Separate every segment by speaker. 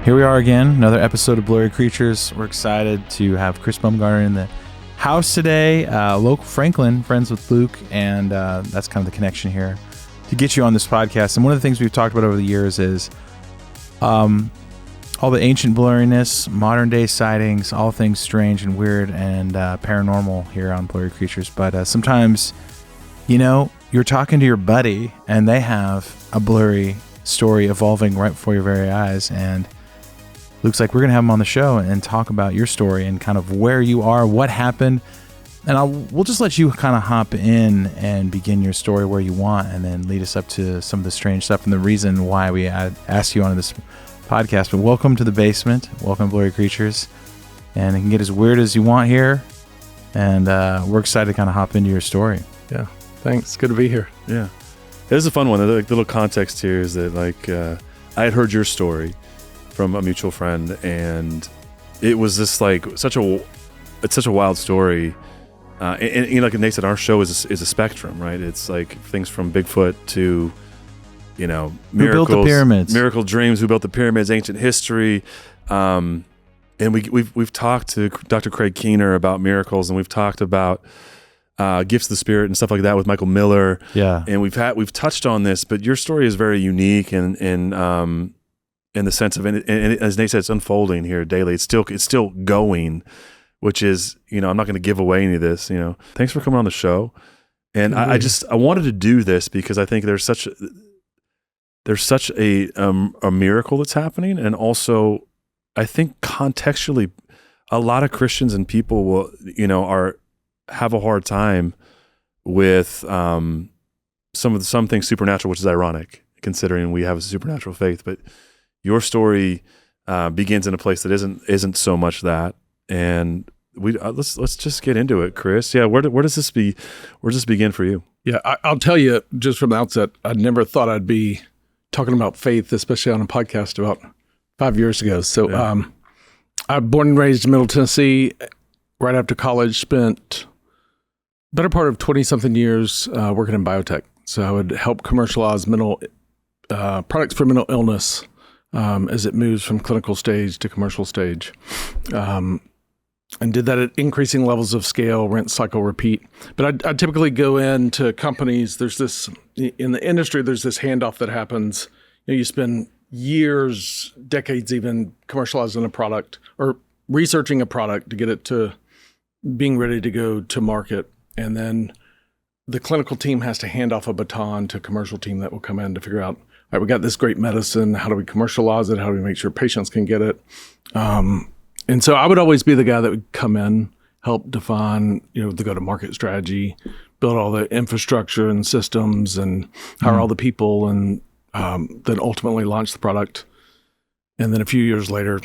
Speaker 1: Here we are again, another episode of Blurry Creatures. We're excited to have Chris Baumgartner in the house today. Local Franklin, friends with Luke, and that's kind of the connection here to get you on this podcast. And one of the things we've talked about over the years is all the ancient blurriness, modern day sightings, all things strange and weird and paranormal here on Blurry Creatures. But sometimes, you know, you're talking to your buddy and they have a blurry story evolving right before your very eyes, and Luke's like, we're going to have him on the show and talk about your story and kind of where you are, what happened. And we'll just let you kind of hop in and begin your story where you want and then lead us up to some of the strange stuff and the reason why we asked you on this podcast. But welcome to the basement. Welcome, Blurry Creatures. And it can get as weird as you want here. And we're excited to kind of hop into your story.
Speaker 2: Yeah, thanks. Good to be here.
Speaker 3: Yeah. It is a fun one. The little context here is that I had heard your story from a mutual friend, and it was this it's such a wild story. And you know, like Nate said, our show is a spectrum, right? It's like things from Bigfoot to, you know, miracles,
Speaker 1: who built the pyramids,
Speaker 3: miracle dreams, who built the pyramids, ancient history, and we've talked to Dr. Craig Keener about miracles, and we've talked about gifts of the spirit and stuff like that with Michael Miller.
Speaker 1: Yeah,
Speaker 3: and we've touched on this, but your story is very unique and in the sense of, and as Nate said, it's unfolding here daily. It's still going, which is, you know, I'm not going to give away any of this, you know. Thanks for coming on the show. And I wanted to do this because I think there's such a miracle that's happening. And also I think contextually a lot of Christians and people will, you know, have a hard time with some things supernatural, which is ironic considering we have a supernatural faith. But your story begins in a place that isn't so much that, and we let's just get into it, Chris. Yeah, where does this begin for you?
Speaker 2: Yeah, I'll tell you just from the outset, I never thought I'd be talking about faith, especially on a podcast about 5 years ago. So, yeah. I was born and raised in Middle Tennessee. Right after college, spent better part of 20-something years working in biotech. So I would help commercialize products for mental illness as it moves from clinical stage to commercial stage. And did that at increasing levels of scale, rinse, cycle, repeat. But I typically go into companies, in the industry, there's this handoff that happens. You know, you spend years, decades even, commercializing a product or researching a product to get it to being ready to go to market. And then the clinical team has to hand off a baton to a commercial team that will come in to figure out, all right, we got this great medicine. How do we commercialize it? How do we make sure patients can get it? And so I would always be the guy that would come in, help define, you know, the go-to-market strategy, build all the infrastructure and systems, and hire all the people, and then ultimately launch the product. And then a few years later,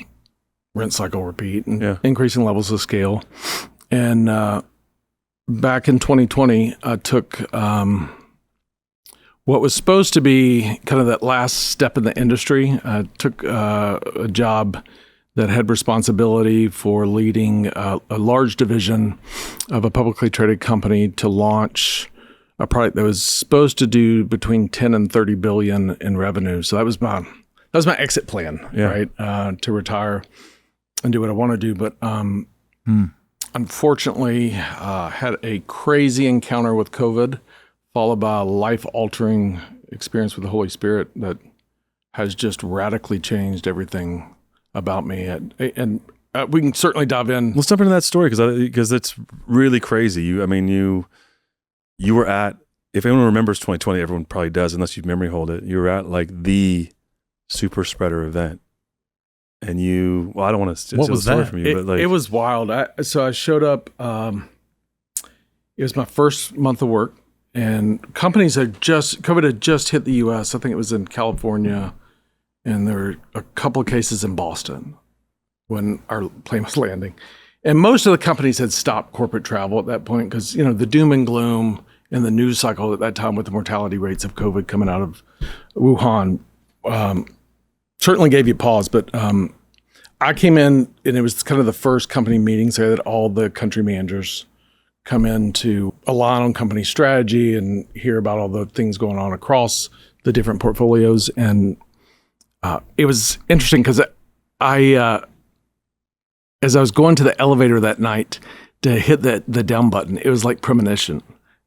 Speaker 2: rinse, cycle, repeat, and increasing levels of scale. And back in 2020, I took what was supposed to be kind of that last step in the industry. I took a job that had responsibility for leading a large division of a publicly traded company to launch a product that was supposed to do between 10 and 30 billion in revenue. So that was my exit plan, right? To retire and do what I want to do. But unfortunately, had a crazy encounter with COVID, followed by a life-altering experience with the Holy Spirit that has just radically changed everything about me. And we can certainly dive in.
Speaker 3: Let's jump into that story because it's really crazy. You were at, if anyone remembers 2020, everyone probably does, unless you've memory hold it. You were at like the super spreader event. And I don't want to steal the story from you, but
Speaker 2: it was wild. So I showed up, it was my first month of work, and COVID had just hit the US. I think it was in California, and there were a couple of cases in Boston when our plane was landing. And most of the companies had stopped corporate travel at that point because, you know, the doom and gloom in the news cycle at that time with the mortality rates of COVID coming out of Wuhan certainly gave you pause. But I came in, and it was kind of the first company meeting, so that all the country managers come in to align on company strategy and hear about all the things going on across the different portfolios. And it was interesting because as I was going to the elevator that night to hit the down button, it was like premonition.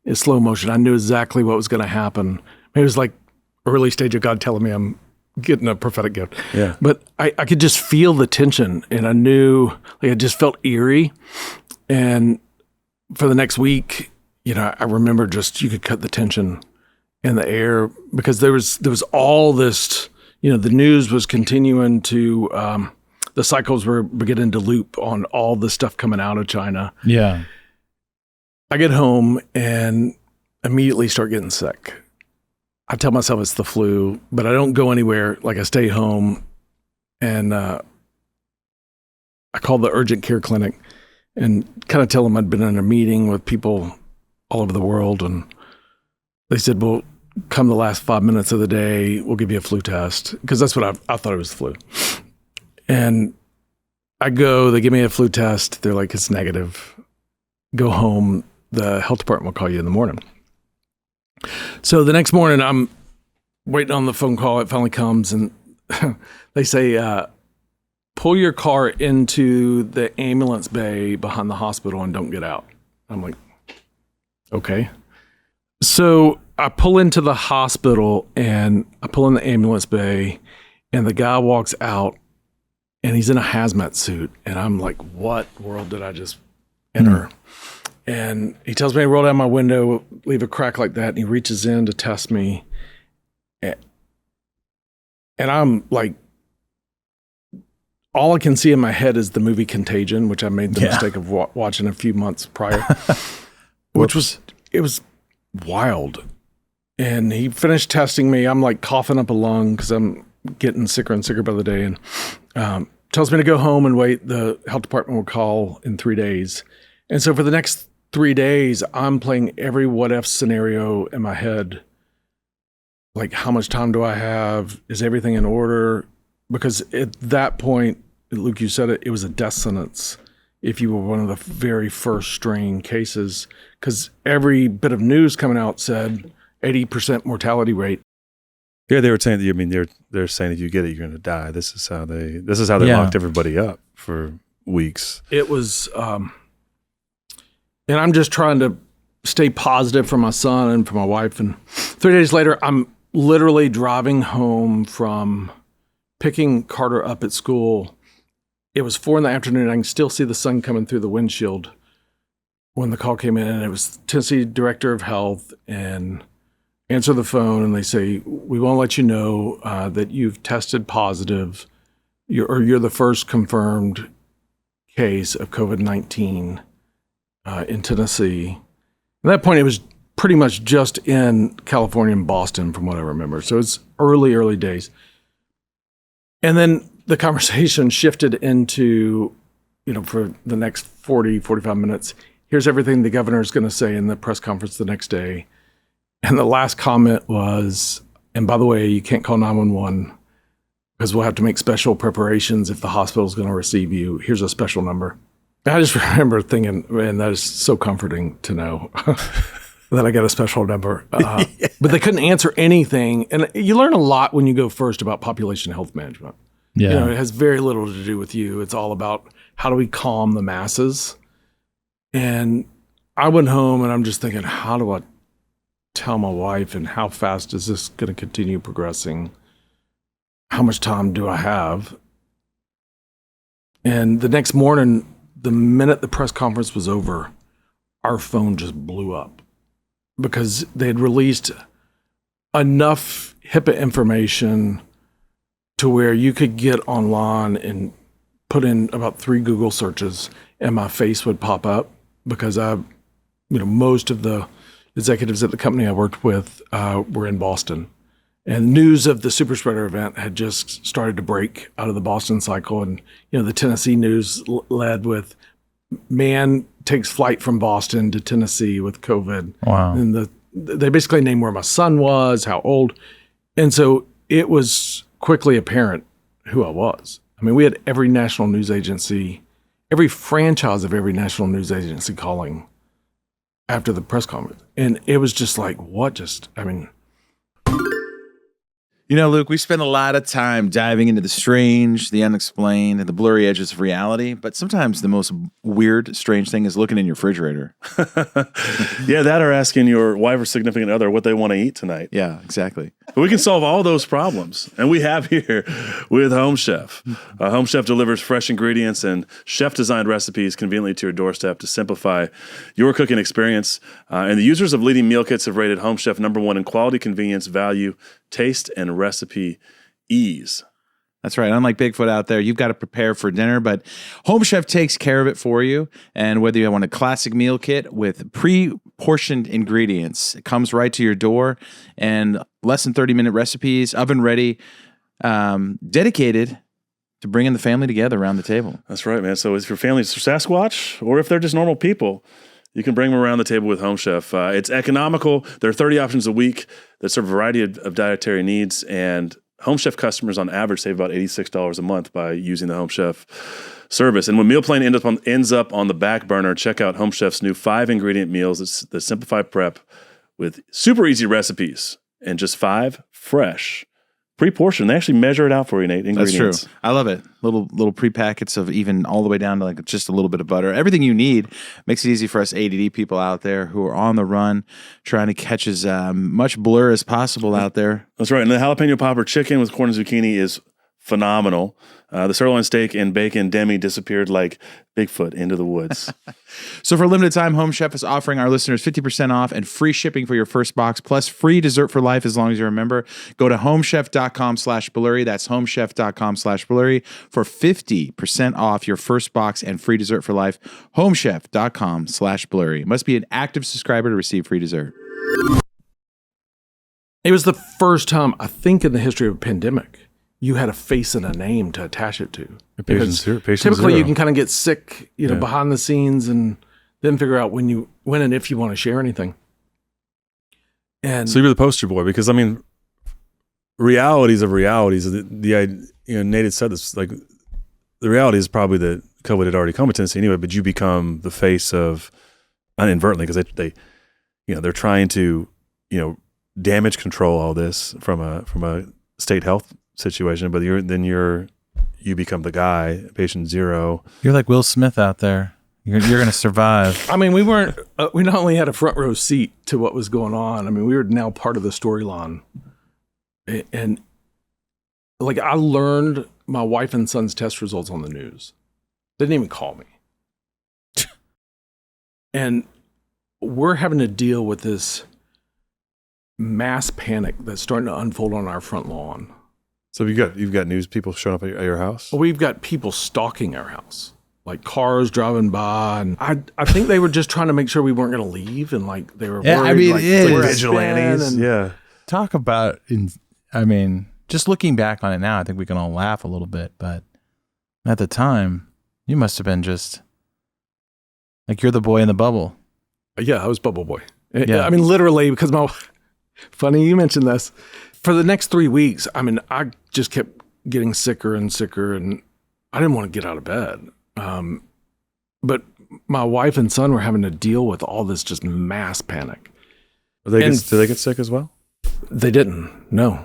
Speaker 2: In slow motion. I knew exactly what was going to happen. It was like early stage of God telling me I'm getting a prophetic gift.
Speaker 3: Yeah.
Speaker 2: But I could just feel the tension, and I knew, like, it just felt eerie. And for the next week, I remember just, you could cut the tension in the air, because there was all this, the news was continuing to, the cycles were beginning to loop on all the stuff coming out of China.
Speaker 1: Yeah.
Speaker 2: I get home and immediately start getting sick. I tell myself it's the flu, but I don't go anywhere. Like, I stay home, and I called the urgent care clinic and kind of tell them I'd been in a meeting with people all over the world. And they said, well, come the last 5 minutes of the day, we'll give you a flu test. Because that's what I thought it was the flu. And I go, they give me a flu test. They're like, it's negative. Go home. The health department will call you in the morning. So the next morning, I'm waiting on the phone call. It finally comes, and they say, pull your car into the ambulance bay behind the hospital and don't get out. I'm like, okay. So I pull into the hospital, and I pull in the ambulance bay, and the guy walks out, and he's in a hazmat suit. And I'm like, what world did I just enter? And he tells me to roll down my window, leave a crack like that, and he reaches in to test me. And I'm like, all I can see in my head is the movie Contagion, which I made the mistake of watching a few months prior, it was wild. And he finished testing me. I'm like coughing up a lung because I'm getting sicker and sicker by the day. And tells me to go home and wait. The health department will call in 3 days. And so for the next 3 days, I'm playing every what if scenario in my head. Like, how much time do I have? Is everything in order? Because at that point, Luke, you said it, it was a death sentence if you were one of the very first strain cases. Because every bit of news coming out said 80% mortality rate.
Speaker 3: Yeah, they were saying. I mean, they're saying if you get it, you're going to die. This is how they locked everybody up for weeks.
Speaker 2: It was. And I'm just trying to stay positive for my son and for my wife. And 3 days later, I'm literally driving home from picking Carter up at school. It was 4 p.m. I can still see the sun coming through the windshield when the call came in. And it was Tennessee Director of Health, and answer the phone, and they say, we won't let you know that you've tested positive. You're the first confirmed case of COVID-19 in Tennessee. At that point, it was pretty much just in California and Boston, from what I remember. So it's early days. And then the conversation shifted into, for the next 45 minutes, here's everything the governor is going to say in the press conference the next day. And the last comment was, and by the way, you can't call 911 because we'll have to make special preparations if the hospital is going to receive you. Here's a special number. I just remember thinking, man, that is so comforting to know that I got a special number. But they couldn't answer anything. And you learn a lot when you go first about population health management.
Speaker 1: Yeah.
Speaker 2: It has very little to do with you. It's all about how do we calm the masses. And I went home and I'm just thinking, how do I tell my wife, and how fast is this going to continue progressing? How much time do I have? And the next morning, the minute the press conference was over, our phone just blew up because they had released enough HIPAA information to where you could get online and put in about 3 Google searches and my face would pop up, because most of the executives at the company I worked with were in Boston. And news of the super spreader event had just started to break out of the Boston cycle. And, the Tennessee news led with, man takes flight from Boston to Tennessee with COVID.
Speaker 1: Wow.
Speaker 2: And they basically named where my son was, how old. And so it was quickly apparent who I was. I mean, we had every national news agency, every franchise of every national news agency calling after the press conference. And it was just like,
Speaker 1: You know, Luke, we spend a lot of time diving into the strange, the unexplained, and the blurry edges of reality. But sometimes the most weird, strange thing is looking in your refrigerator.
Speaker 3: Yeah, that or asking your wife or significant other what they want to eat tonight.
Speaker 1: Yeah, exactly.
Speaker 3: But we can solve all those problems. And we have here with Home Chef. Home Chef delivers fresh ingredients and chef-designed recipes conveniently to your doorstep to simplify your cooking experience. And the users of leading meal kits have rated Home Chef #1 in quality, convenience, value, taste, and recipe ease.
Speaker 1: That's right. Unlike Bigfoot out there, you've got to prepare for dinner, but Home Chef takes care of it for you. And whether you want a classic meal kit with pre-portioned ingredients, it comes right to your door, and less than 30-minute recipes, oven ready, dedicated to bringing the family together around the table.
Speaker 3: That's right, man. So if your family's Sasquatch or if they're just normal people, you can bring them around the table with Home Chef. It's economical. There are 30 options a week that serve a variety of dietary needs, and Home Chef customers on average save about $86 a month by using the Home Chef service. And when meal plan ends up on the back burner, check out Home Chef's new 5-ingredient meals that simplify prep with super easy recipes and just 5 fresh pre-portioned. They actually measure it out for you, Nate. Ingredients.
Speaker 1: That's true. I love it. Little pre-packets of even all the way down to like just a little bit of butter. Everything you need. Makes it easy for us ADD people out there who are on the run, trying to catch as much blur as possible out there.
Speaker 3: That's right. And the jalapeno popper chicken with corn and zucchini is phenomenal. The sirloin steak and bacon demi disappeared like Bigfoot into the woods.
Speaker 1: So for a limited time, Home Chef is offering our listeners 50% off and free shipping for your first box, plus free dessert for life as long as you're a member. Go to homechef.com/blurry. That's homechef.com/blurry for 50% off your first box and free dessert for life. Homechef.com/blurry. Must be an active subscriber to receive free dessert.
Speaker 2: It was the first time, I think, in the history of a pandemic, you had a face and a name to attach it to.
Speaker 3: Patient
Speaker 2: Typically,
Speaker 3: zero.
Speaker 2: you can kind of get sick, behind the scenes, and then figure out when and if you want to share anything. And
Speaker 3: So you were the poster boy because, I mean, realities of realities. Nate had said this, like, the reality is probably that COVID had already come to Tennessee anyway, but you become the face of, inadvertently, because they're trying to, damage control all this from a state health situation, but you become the guy, patient zero.
Speaker 1: You're like Will Smith out there. You're going to survive.
Speaker 2: I mean, we not only had a front row seat to what was going on, I mean, we were now part of the storyline. And like, I learned my wife and son's test results on the news. They didn't even call me. And we're having to deal with this mass panic that's starting to unfold on our front lawn.
Speaker 3: So you've got news people showing up at your house?
Speaker 2: We've got people stalking our house, like cars driving by, and I think they were just trying to make sure we weren't going to leave, and like they were worried.
Speaker 1: I mean,
Speaker 2: like,
Speaker 1: it
Speaker 2: we're
Speaker 1: is.
Speaker 3: Vigilantes. Yeah.
Speaker 1: Talk about, just looking back on it now, I think we can all laugh a little bit, but at the time, you must have been just like you're the boy in the bubble.
Speaker 2: Yeah, I was bubble boy.
Speaker 1: Yeah.
Speaker 2: I mean, literally, because funny you mentioned this. For the next 3 weeks, I mean, I just kept getting sicker and sicker, and I didn't want to get out of bed. But my wife and son were having to deal with all this just mass panic.
Speaker 3: Did they get sick as well?
Speaker 2: They didn't, no,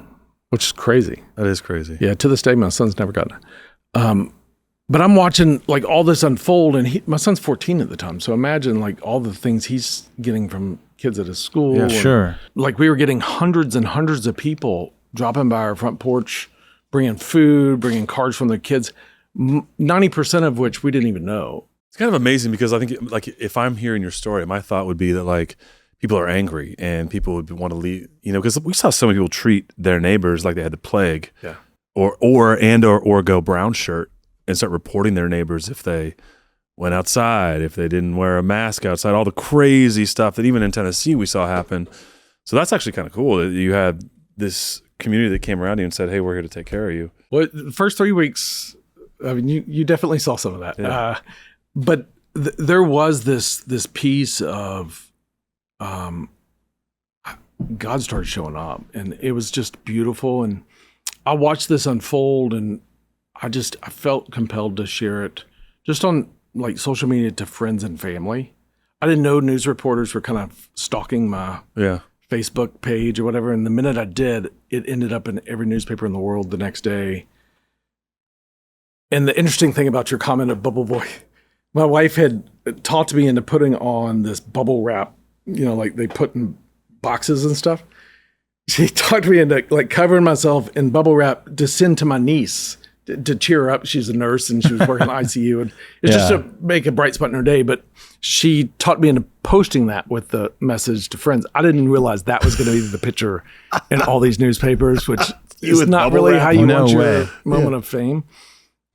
Speaker 2: which is crazy.
Speaker 3: That is crazy.
Speaker 2: Yeah, to this day, my son's never gotten it. But I'm watching like all this unfold, and my son's 14 at the time. So imagine like all the things he's getting from kids at his school.
Speaker 1: Yeah, sure.
Speaker 2: Like we were getting hundreds and hundreds of people dropping by our front porch, bringing food, bringing cards from their kids, 90% of which we didn't even know.
Speaker 3: It's kind of amazing because I think, like, if I'm hearing your story, my thought would be that, like, people are angry and people would want to leave, because we saw so many people treat their neighbors like they had the plague.
Speaker 2: Yeah.
Speaker 3: Or go brown shirt and start reporting their neighbors if they went outside, if they didn't wear a mask outside, all the crazy stuff that even in Tennessee we saw happen. So that's actually kind of cool that you had this community that came around you and said, hey, we're here to take care of you.
Speaker 2: Well, the first 3 weeks, I mean, you definitely saw some of that.
Speaker 3: Yeah.
Speaker 2: But there was this piece of God started showing up, and it was just beautiful. And I watched this unfold, and I felt compelled to share it just on like social media to friends and family. I didn't know news reporters were kind of stalking my Facebook page or whatever. And the minute I did, it ended up in every newspaper in the world the next day. And the interesting thing about your comment of bubble boy, my wife had talked me into putting on this bubble wrap, like they put in boxes and stuff. She talked me into like covering myself in bubble wrap to send to my niece to cheer her up. She's a nurse and she was working in ICU, and it's just to make a bright spot in her day. But she taught me into posting that with the message to friends. I didn't realize that was going to be the picture in all these newspapers, which is not really how you want your moment of fame.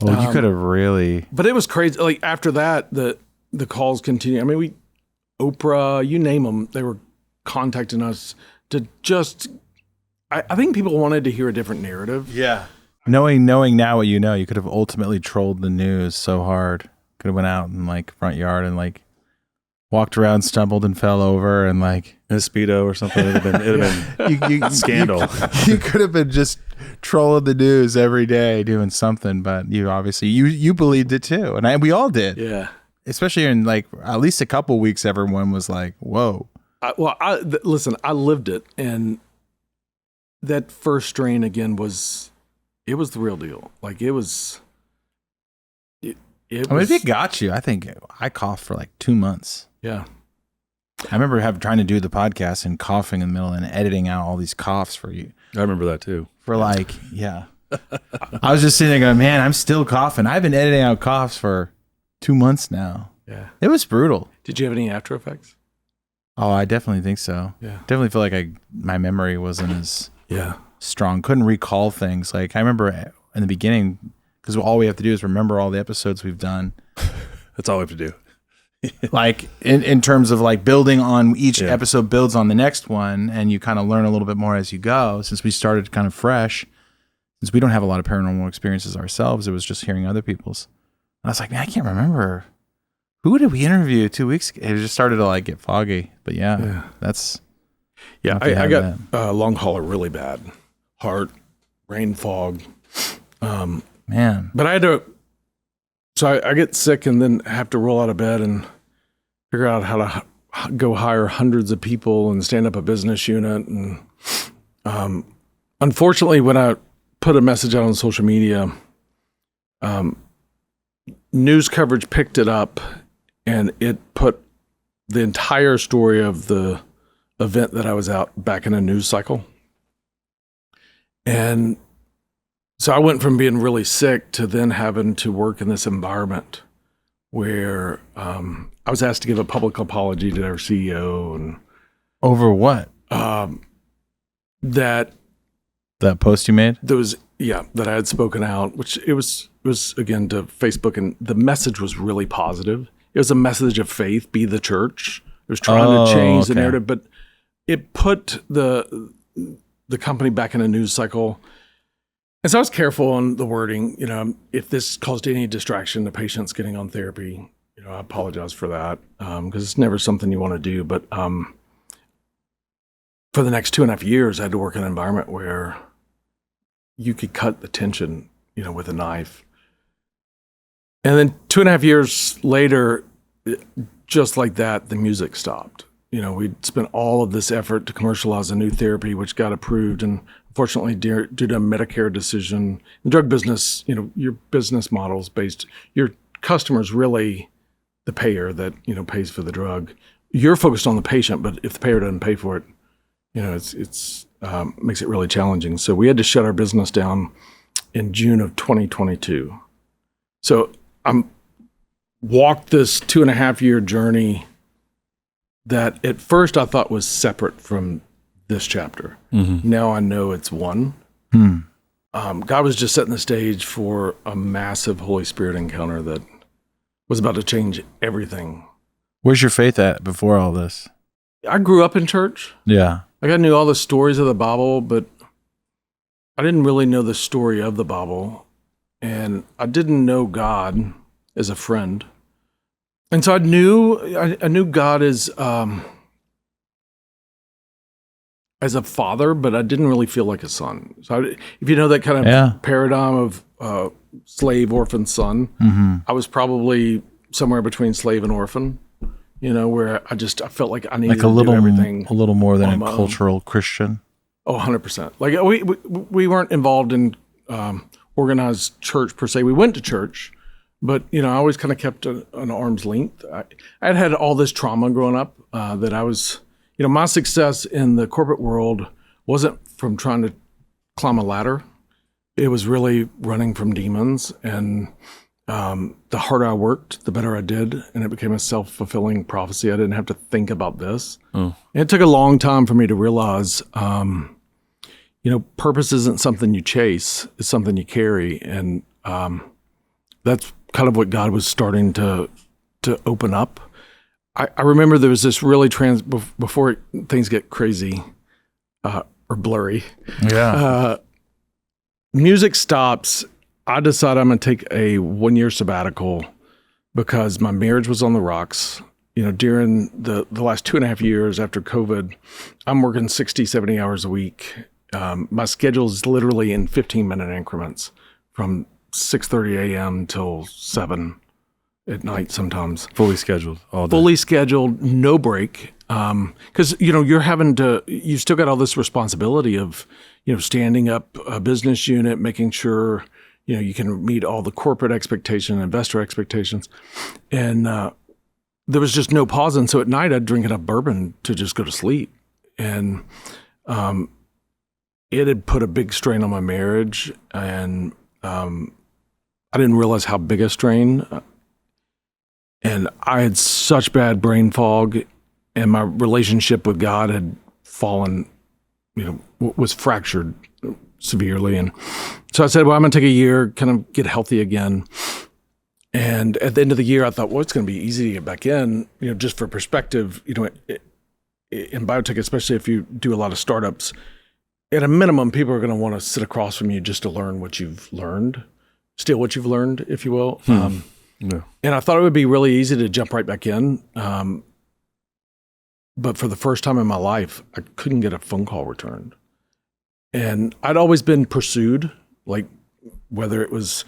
Speaker 1: Well, you could have really.
Speaker 2: But it was crazy. Like after that, the calls continued. I mean, Oprah, you name them, they were contacting us to just. I think people wanted to hear a different narrative.
Speaker 1: Yeah. Knowing now what you know, you could have ultimately trolled the news so hard. Could have went out in like front yard and like walked around, stumbled and fell over, and like
Speaker 3: in a Speedo or something. It'd have been scandal.
Speaker 1: You could have been just trolling the news every day doing something, but you obviously you believed it too, and we all did.
Speaker 2: Yeah.
Speaker 1: Especially in like at least a couple weeks, everyone was like, "Whoa."
Speaker 2: Listen, I lived it, and that first strain again was the real deal. Like it was.
Speaker 1: I mean, if it got you, I think I coughed for like 2 months.
Speaker 2: Yeah.
Speaker 1: I remember trying to do the podcast and coughing in the middle and editing out all these coughs for you.
Speaker 3: I remember that too.
Speaker 1: For like, yeah. I was just sitting there going, man, I'm still coughing. I've been editing out coughs for 2 months now.
Speaker 2: Yeah.
Speaker 1: It was brutal.
Speaker 2: Did you have any after effects?
Speaker 1: Oh, I definitely think so.
Speaker 2: Yeah.
Speaker 1: Definitely feel like my memory wasn't as strong. Couldn't recall things. Like I remember in the beginning, because all we have to do is remember all the episodes we've done.
Speaker 3: That's all we have to do.
Speaker 1: Like in terms of like building on each episode builds on the next one, and you kind of learn a little bit more as you go. Since we started kind of fresh, since we don't have a lot of paranormal experiences ourselves, it was just hearing other people's. And I was like, man, I can't remember. Who did we interview 2 weeks ago? It just started to like get foggy. But that's.
Speaker 2: Yeah, I got long hauler really bad. Heart, brain fog.
Speaker 1: Man.
Speaker 2: But I had to. So I get sick and then have to roll out of bed and figure out how to go hire hundreds of people and stand up a business unit. And unfortunately, when I put a message out on social media, news coverage picked it up and it put the entire story of the event that I was out back in a news cycle. And so I went from being really sick to then having to work in this environment where I was asked to give a public apology to our CEO. And
Speaker 1: over what?
Speaker 2: That
Speaker 1: post you made?
Speaker 2: That I had spoken out, which it was again to Facebook, and the message was really positive. It was a message of faith, be the church. It was trying to change the narrative, but it put the company back in a news cycle. And so I was careful on the wording. If this caused any distraction to patients getting on therapy, I apologize for that because it's never something you want to do. But for the next 2.5 years, I had to work in an environment where you could cut the tension, with a knife. And then 2.5 years later, just like that, the music stopped. We'd spent all of this effort to commercialize a new therapy, which got approved. And unfortunately, due to a Medicare decision, the drug business, your business model is based, your customer's really the payer that, pays for the drug. You're focused on the patient, but if the payer doesn't pay for it, it's makes it really challenging. So we had to shut our business down in June of 2022. So I'm walked this 2.5 year journey that at first I thought was separate from this chapter. Mm-hmm. Now I know it's one. God was just setting the stage for a massive Holy Spirit encounter that was about to change everything.
Speaker 1: Where's your faith at before all this?
Speaker 2: I grew up in church.
Speaker 1: Yeah.
Speaker 2: Like I knew all the stories of the Bible, but I didn't really know the story of the Bible. And I didn't know God as a friend. And so I knew God as a father, but I didn't really feel like a son. So if you know that kind of paradigm of slave, orphan, son, I was probably somewhere between slave and orphan. where I felt like I needed
Speaker 1: Like
Speaker 2: to do everything.
Speaker 1: a little more than
Speaker 2: on
Speaker 1: a
Speaker 2: my own.
Speaker 1: cultural Christian.
Speaker 2: Oh, 100%. Like we weren't involved in organized church per se. We went to church, but I always kind of kept an arm's length. I had all this trauma growing up that I was, my success in the corporate world wasn't from trying to climb a ladder. It was really running from demons, and the harder I worked, the better I did, and it became a self-fulfilling prophecy. I didn't have to think about this. And it took a long time for me to realize, purpose isn't something you chase; it's something you carry, and that's kind of what God was starting to open up. I remember there was this really before things get crazy or blurry.
Speaker 1: Yeah.
Speaker 2: Music stops. I decided I'm going to take a 1-year sabbatical because my marriage was on the rocks. During the last 2.5 years after COVID, I'm working 60, 70 hours a week. My schedule is literally in 15-minute increments from 6:30 a.m. till 7 at night sometimes.
Speaker 3: Fully scheduled all day.
Speaker 2: Fully scheduled, no break. Because, you still got all this responsibility of, standing up a business unit, making sure, you can meet all the corporate expectations, investor expectations. And there was just no pause. And so at night I'd drink enough bourbon to just go to sleep. And it had put a big strain on my marriage. And I didn't realize how big a strain. And I had such bad brain fog, and my relationship with God had fallen, was fractured severely. And so I said, well, I'm going to take a year, kind of get healthy again. And at the end of the year, I thought, well, it's going to be easy to get back in, just for perspective, in biotech, especially if you do a lot of startups, at a minimum, people are going to want to sit across from you just to learn what you've learned, steal what you've learned, if you will.
Speaker 3: Yeah.
Speaker 2: And I thought it would be really easy to jump right back in. But for the first time in my life, I couldn't get a phone call returned. And I'd always been pursued, like whether it was,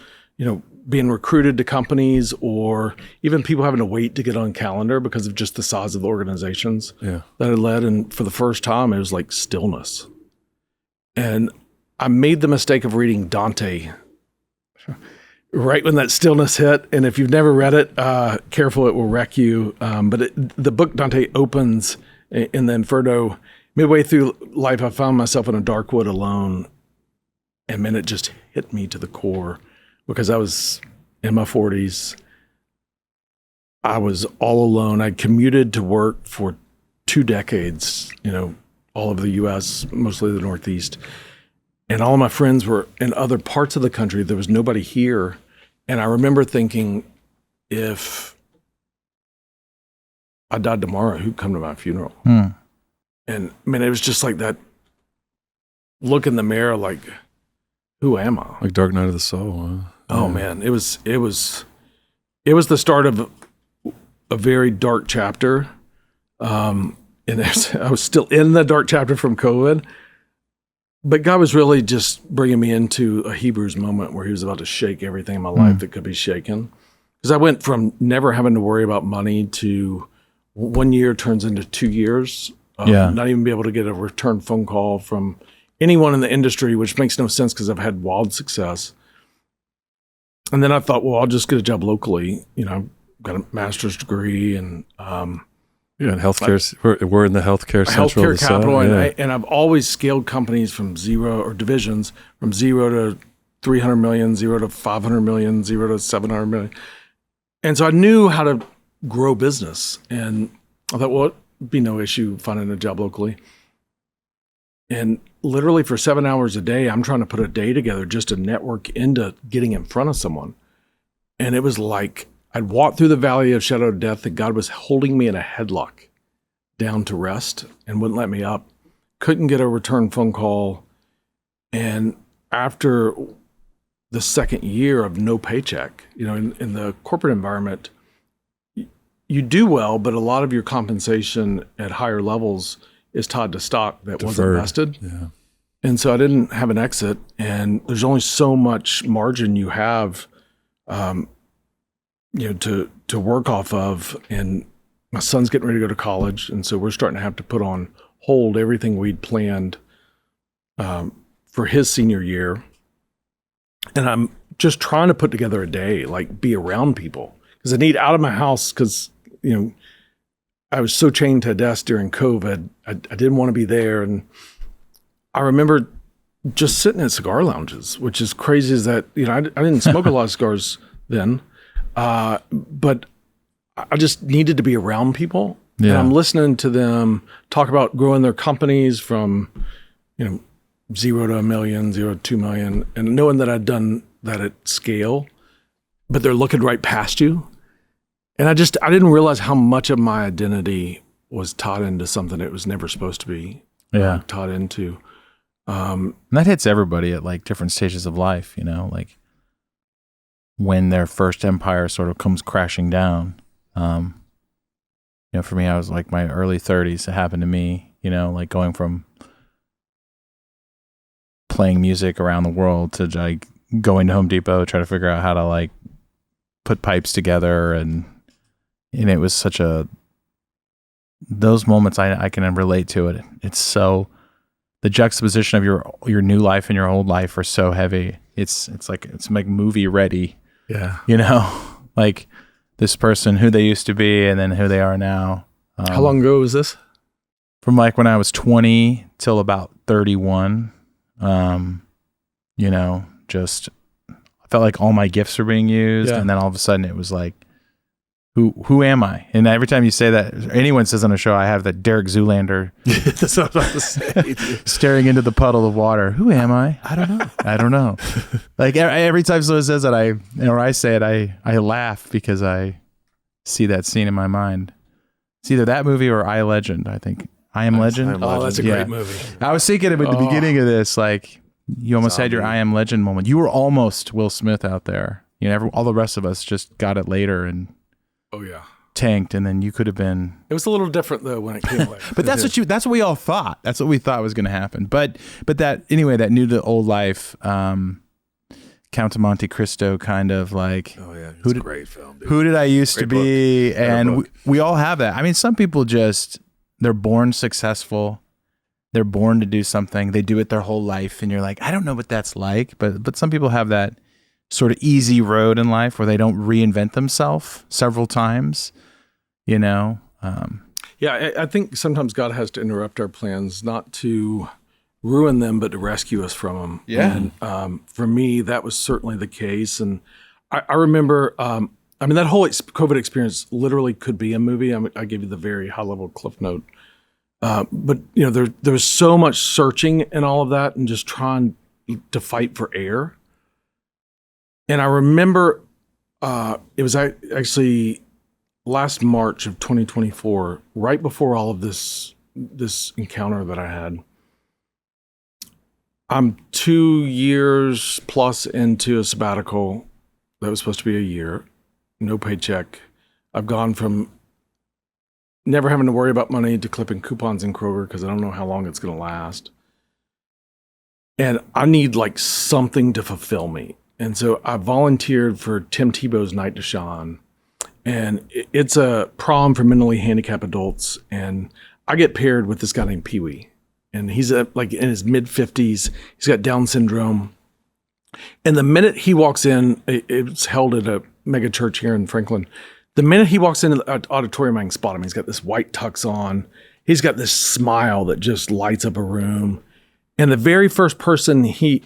Speaker 2: being recruited to companies or even people having to wait to get on calendar because of just the size of the organizations that I led. And for the first time, it was like stillness. And I made the mistake of reading Dante right when that stillness hit. And if you've never read it, careful, it will wreck you. But the book Dante opens in the Inferno. Midway through life, I found myself in a dark wood alone. And man, it just hit me to the core because I was in my 40s. I was all alone. I commuted to work for 2 decades, all over the U.S., mostly the Northeast. And all of my friends were in other parts of the country. There was nobody here. And I remember thinking, if I died tomorrow, who'd come to my funeral? And it was just like that look in the mirror, like, who am I?
Speaker 3: Like Dark Night of the Soul. Huh?
Speaker 2: Oh man, it was the start of a very dark chapter. And I was still in the dark chapter from COVID. But God was really just bringing me into a Hebrews moment where he was about to shake everything in my life that could be shaken. Because I went from never having to worry about money to 1 year turns into 2 years. Not even be able to get a return phone call from anyone in the industry, which makes no sense because I've had wild success. And then I thought, well, I'll just get a job locally. I've got a master's degree and
Speaker 3: and healthcare. We're in the healthcare central.
Speaker 2: Healthcare capital, and I've always scaled companies from zero, or divisions from 0 to 300 million, 0 to 500 million, 0 to 700 million. And so I knew how to grow business. And I thought, well, it'd be no issue finding a job locally. And literally for 7 hours a day, I'm trying to put a day together just to network into getting in front of someone. And it was like I'd walked through the valley of shadow of death, that God was holding me in a headlock down to rest and wouldn't let me up. Couldn't get a return phone call. And after the second year of no paycheck, in the corporate environment, you do well, but a lot of your compensation at higher levels is tied to stock that wasn't vested.
Speaker 3: Yeah.
Speaker 2: And so I didn't have an exit, and there's only so much margin you have, to work off of. And my son's getting ready to go to college, and so we're starting to have to put on hold everything we'd planned for his senior year. And I'm just trying to put together a day, like be around people, because I need out of my house because, I was so chained to a desk during COVID. I didn't want to be there. And I remember just sitting at cigar lounges, which is crazy as that, I didn't smoke a lot of cigars then, but I just needed to be around people. Yeah. And I'm listening to them talk about growing their companies from, 0 to 1 million, 0 to 2 million, and knowing that I'd done that at scale, but they're looking right past you. And I didn't realize how much of my identity was taught into something it was never supposed to be taught into.
Speaker 1: And that hits everybody at like different stages of life, like when their first empire sort of comes crashing down. For me, I was like my early 30s. It happened to me, like going from playing music around the world to like going to Home Depot, try to figure out how to like put pipes together. And it was such those moments I can relate to it. It's so, the juxtaposition of your new life and your old life are so heavy. It's like movie ready.
Speaker 2: Yeah.
Speaker 1: Like this person, who they used to be and then who they are now.
Speaker 2: How long ago was this?
Speaker 1: From like when I was 20 till about 31. Just I felt like all my gifts were being used. Yeah. And then all of a sudden it was like, who am I? And every time you say that, anyone says on a show, I have that Derek Zoolander
Speaker 2: that's what I was about to say.
Speaker 1: Staring into the puddle of water. Who am I? I don't know. Like every time someone says that, I say it, I laugh because I see that scene in my mind. It's either that movie or I, Legend, I think. I Am Legend.
Speaker 2: That's a great movie.
Speaker 1: I was thinking of it at the beginning of this, like you almost had your I Am Legend moment. You were almost Will Smith out there. All the rest of us just got it later and tanked, and then you could have been.
Speaker 2: It was a little different though when it came later.
Speaker 1: But that's what we all thought. That's what we thought was going to happen. But that anyway, that new to old life, Count of Monte Cristo kind of like.
Speaker 3: Oh yeah, it's a great film. Dude.
Speaker 1: Who did I used to be? Book. And we all have that. I mean, some people they're born successful. They're born to do something. They do it their whole life, and you're like, I don't know what that's like. But some people have that sort of easy road in life where they don't reinvent themselves several times, Yeah,
Speaker 2: I think sometimes God has to interrupt our plans, not to ruin them, but to rescue us from them.
Speaker 1: Yeah.
Speaker 2: And for me, that was certainly the case. And I remember, that whole COVID experience literally could be a movie. I gave you the very high level cliff note. But there was so much searching and all of that and just trying to fight for air. And I remember it was actually last March of 2024, right before all of this encounter that I had. I'm 2 years plus into a sabbatical that was supposed to be a year, no paycheck. I've gone from never having to worry about money to clipping coupons in Kroger because I don't know how long it's going to last. And I need like something to fulfill me. And so I volunteered for Tim Tebow's Night to Shine. And it's a prom for mentally handicapped adults. And I get paired with this guy named Pee Wee. And he's like in his mid-50s. He's got Down syndrome. And the minute he walks in, it's held at a mega church here in Franklin. The minute he walks into the auditorium, I can spot him. He's got this white tux on. He's got this smile that just lights up a room. And the very first person he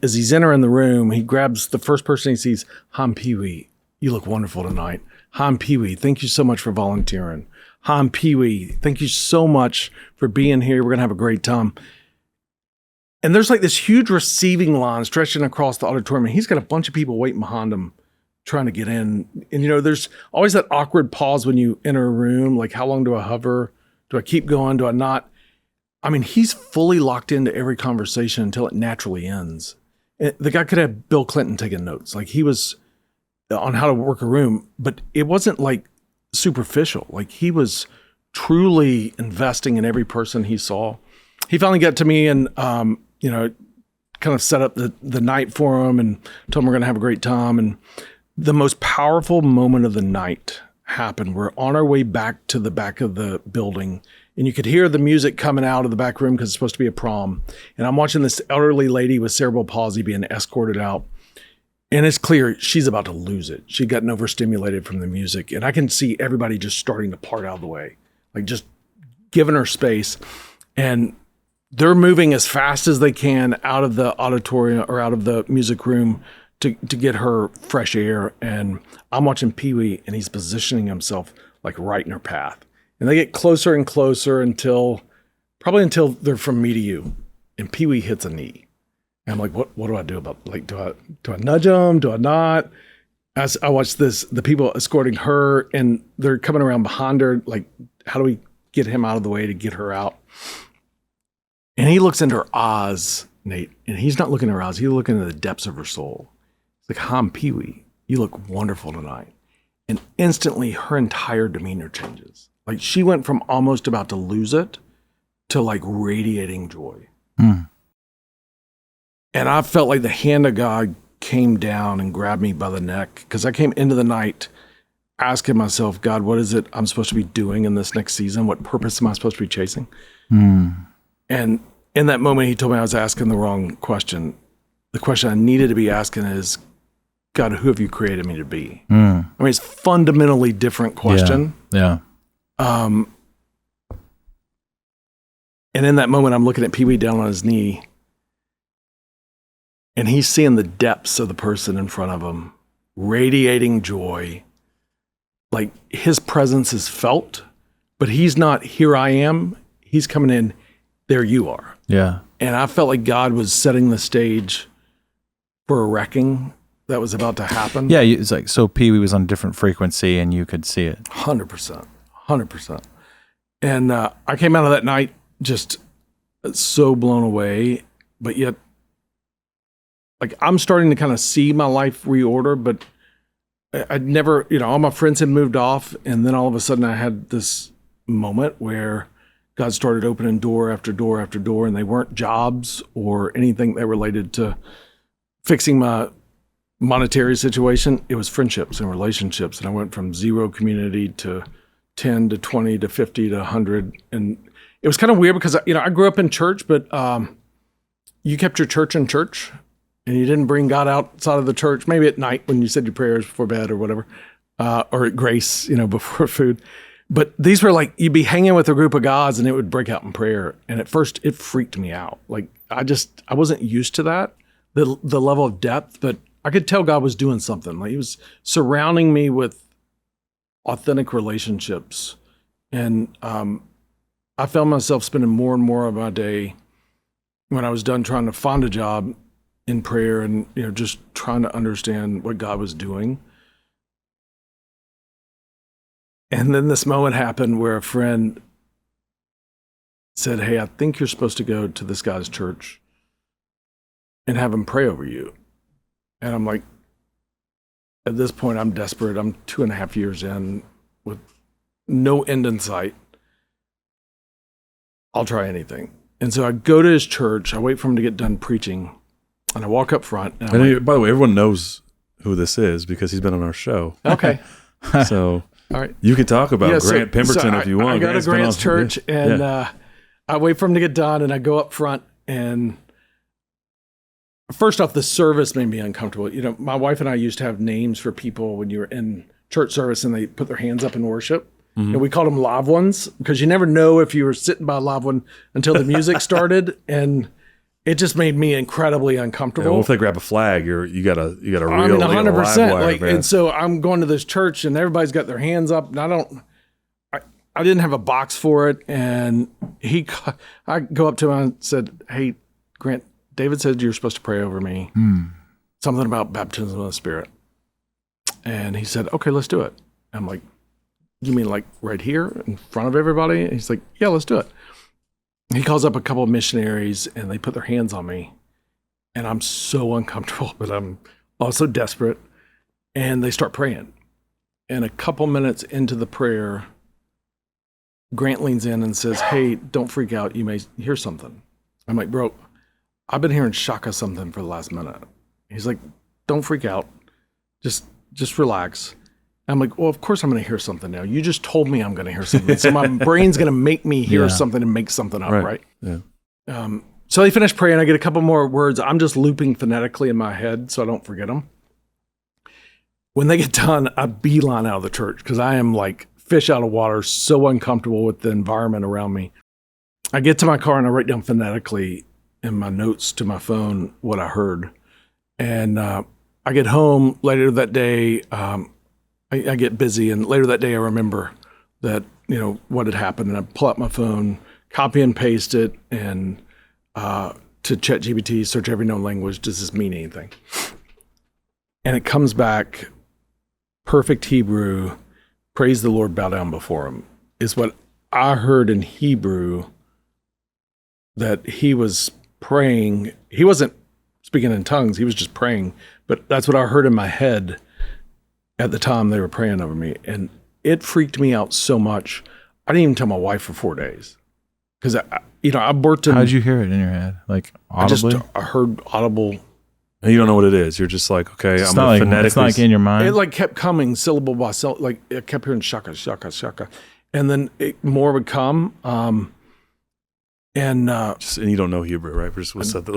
Speaker 2: as he's entering the room, he grabs the first person he sees. Hi, I'm Pee Wee. You look wonderful tonight. Hi, I'm Pee Wee. Thank you so much for volunteering. Hi, I'm Pee Wee. Thank you so much for being here. We're going to have a great time. And there's like this huge receiving line stretching across the auditorium. And he's got a bunch of people waiting behind him trying to get in. And, there's always that awkward pause when you enter a room. Like, how long do I hover? Do I keep going? Do I not? He's fully locked into every conversation until it naturally ends. The guy could have Bill Clinton taking notes. Like he was on how to work a room, but it wasn't like superficial. Like he was truly investing in every person he saw. He finally got to me and, kind of set up the night for him and told him we're going to have a great time. And the most powerful moment of the night happen. We're on our way back to the back of the building, and you could hear the music coming out of the back room because it's supposed to be a prom. And I'm watching this elderly lady with cerebral palsy being escorted out. And it's clear she's about to lose it. She'd gotten overstimulated from the music. And I can see everybody just starting to part out of the way, like just giving her space. And they're moving as fast as they can out of the auditorium or out of the music room to get her fresh air. And I'm watching Pee-wee, and he's positioning himself like right in her path. And they get closer and closer until they're from me to you. And Pee-wee hits a knee. And I'm like, what do I do about, like, do I nudge him? Do I not? As I watch the people escorting her, and they're coming around behind her, like, how do we get him out of the way to get her out? And he looks into her eyes, Nate, and he's not looking at her eyes. He's looking into the depths of her soul. He's like, I'm Pee-wee. You look wonderful tonight. And instantly her entire demeanor changes. Like, she went from almost about to lose it to like radiating joy. And I felt like the hand of God came down and grabbed me by the neck, because I came into the night asking myself, God, what is it I'm supposed to be doing in this next season? What purpose am I supposed to be chasing? And in that moment, he told me I was asking the wrong question. The question I needed to be asking is, God, who have you created me to be? I mean, it's a fundamentally different question.
Speaker 1: Yeah.
Speaker 2: And in that moment, I'm looking at Pee-wee down on his knee, and he's seeing the depths of the person in front of him, radiating joy. Like, his presence is felt, but he's not, here I am. He's coming in, there you are.
Speaker 1: Yeah.
Speaker 2: And I felt like God was setting the stage for a wrecking that was about to happen.
Speaker 1: Yeah, it's like, so Pee-wee was on a different frequency and you could see it.
Speaker 2: 100%. And I came out of that night just so blown away, but yet, like, I'm starting to kind of see my life reorder, but I'd never, all my friends had moved off, and then all of a sudden I had this moment where God started opening door after door after door, and they weren't jobs or anything that related to fixing my monetary situation. It was friendships and relationships, and I went from 0 community to 10 to 20 to 50 to 100, and it was kind of weird because I grew up in church, but you kept your church in church, and you didn't bring God outside of the church. Maybe at night when you said your prayers before bed or whatever, or at grace, before food. But these were like, you'd be hanging with a group of gods, and it would break out in prayer. And at first, it freaked me out. Like, I wasn't used to that, the level of depth, but I could tell God was doing something. Like, he was surrounding me with authentic relationships. And I found myself spending more and more of my day, when I was done trying to find a job, in prayer and, just trying to understand what God was doing. And then this moment happened where a friend said, hey, I think you're supposed to go to this guy's church and have him pray over you. And I'm like, at this point, I'm desperate. I'm 2.5 years in with no end in sight. I'll try anything. And so I go to his church. I wait for him to get done preaching. And I walk up front. And
Speaker 3: by the way, everyone knows who this is because he's been on our show.
Speaker 2: Okay.
Speaker 3: So
Speaker 2: all right,
Speaker 3: you can talk about Grant Pemberton if you want.
Speaker 2: I go to Grant's church, and I wait for him to get done, and I go up front. And first off, the service made me uncomfortable. My wife and I used to have names for people when you were in church service and they put their hands up in worship. And we called them live ones because you never know if you were sitting by a live one until the music started. And it just made me incredibly uncomfortable.
Speaker 3: Well, if they grab a flag, you got a real
Speaker 2: 100%. And so I'm going to this church, and everybody's got their hands up, and I didn't have a box for it. And I go up to him and said, "Hey, Grant, David said you're supposed to pray over me. Something about baptism of the Spirit." And he said, "Okay, let's do it." I'm like, "You mean like right here in front of everybody?" And he's like, "Yeah, let's do it." He calls up a couple of missionaries, and they put their hands on me, and I'm so uncomfortable, but I'm also desperate. And they start praying. And a couple minutes into the prayer, Grant leans in and says, "Hey, don't freak out. You may hear something." I'm like, "Bro, I've been hearing shaka something for the last minute." He's like, "Don't freak out. Just relax." I'm like, well, of course I'm going to hear something now. You just told me I'm going to hear something. So my brain's going to make me hear something and make something up, right?
Speaker 3: Yeah.
Speaker 2: So they finish praying. I get a couple more words. I'm just looping phonetically in my head so I don't forget them. When they get done, I beeline out of the church because I am like fish out of water, so uncomfortable with the environment around me. I get to my car and I write down phonetically in my notes to my phone what I heard. And I get home later that day. I get busy, and later that day I remember that, what had happened, and I pull out my phone, copy and paste it, and to ChatGPT, search every known language. Does this mean anything? And it comes back, perfect Hebrew, praise the Lord, bow down before him, is what I heard in Hebrew that he was praying. He wasn't speaking in tongues, he was just praying, but that's what I heard in my head at the time they were praying over me. And it freaked me out so much. I didn't even tell my wife for 4 days. Because, I worked in...
Speaker 1: How'd you hear it in your head? Like, audibly?
Speaker 2: I heard audible...
Speaker 3: And you don't know what it is. You're just like, okay,
Speaker 1: It's
Speaker 3: I'm
Speaker 1: not
Speaker 3: going to
Speaker 1: like,
Speaker 3: phonetically...
Speaker 1: it's not like in your mind?
Speaker 2: It like kept coming syllable by syllable. Like I kept hearing shaka, shaka, shaka. And then more would come. And
Speaker 3: you don't know Hebrew, right?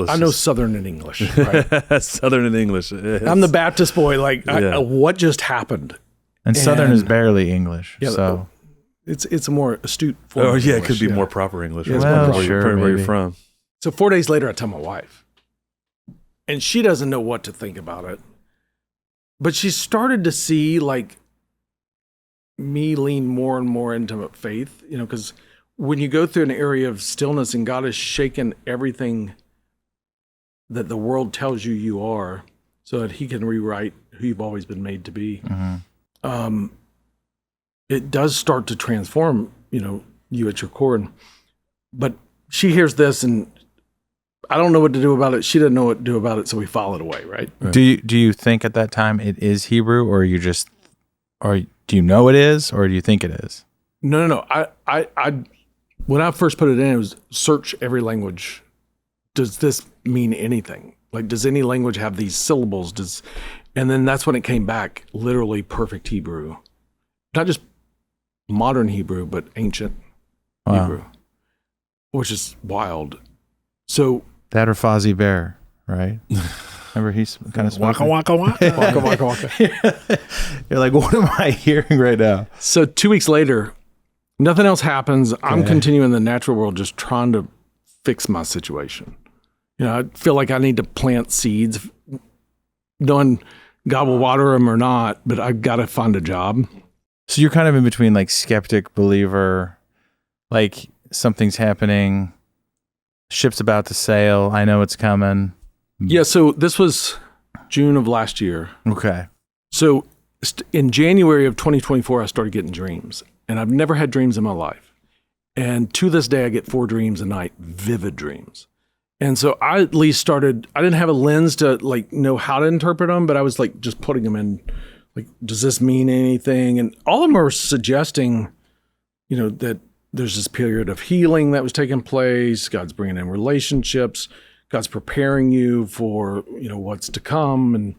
Speaker 2: I know Southern and English, right?
Speaker 3: Southern and English.
Speaker 2: I'm the Baptist boy. Like, what just happened?
Speaker 1: And Southern is barely English,
Speaker 2: yeah,
Speaker 1: so...
Speaker 2: It's a more astute form of
Speaker 3: it
Speaker 2: English,
Speaker 3: could be more proper English.
Speaker 2: Yeah,
Speaker 1: well,
Speaker 3: where you're from.
Speaker 2: So 4 days later, I tell my wife. And she doesn't know what to think about it. But she started to see, like, me lean more and more into faith, because when you go through an area of stillness and God has shaken everything that the world tells you are so that he can rewrite who you've always been made to be, it does start to transform, you at your core. But she hears this and I don't know what to do about it. She doesn't know what to do about it, so we file it away, right?
Speaker 1: Do you think at that time it is Hebrew, or or do you know it is, or do you think it is?
Speaker 2: No. I when I first put it in, it was search every language. Does this mean anything? Like, does any language have these syllables? And then that's when it came back, literally perfect Hebrew. Not just modern Hebrew, but ancient Hebrew, which is wild. So
Speaker 1: that or Fozzie Bear, right? Remember he's kind of
Speaker 3: waka waka waka
Speaker 2: waka waka waka.
Speaker 1: You're like, what am I hearing right now?
Speaker 2: So 2 weeks later, nothing else happens. I'm continuing in the natural world, just trying to fix my situation. I feel like I need to plant seeds, knowing God will water them or not, but I got to find a job.
Speaker 1: So you're kind of in between, like, skeptic, believer, like something's happening, ship's about to sail, I know it's coming.
Speaker 2: Yeah, so this was June of last year.
Speaker 1: Okay.
Speaker 2: So in January of 2024, I started getting dreams, and I've never had dreams in my life. And to this day, I get 4 dreams a night, vivid dreams. And so I at least started, I didn't have a lens to like know how to interpret them, but I was like just putting them in, like, does this mean anything? And all of them are suggesting, that there's this period of healing that was taking place. God's bringing in relationships. God's preparing you for, what's to come. And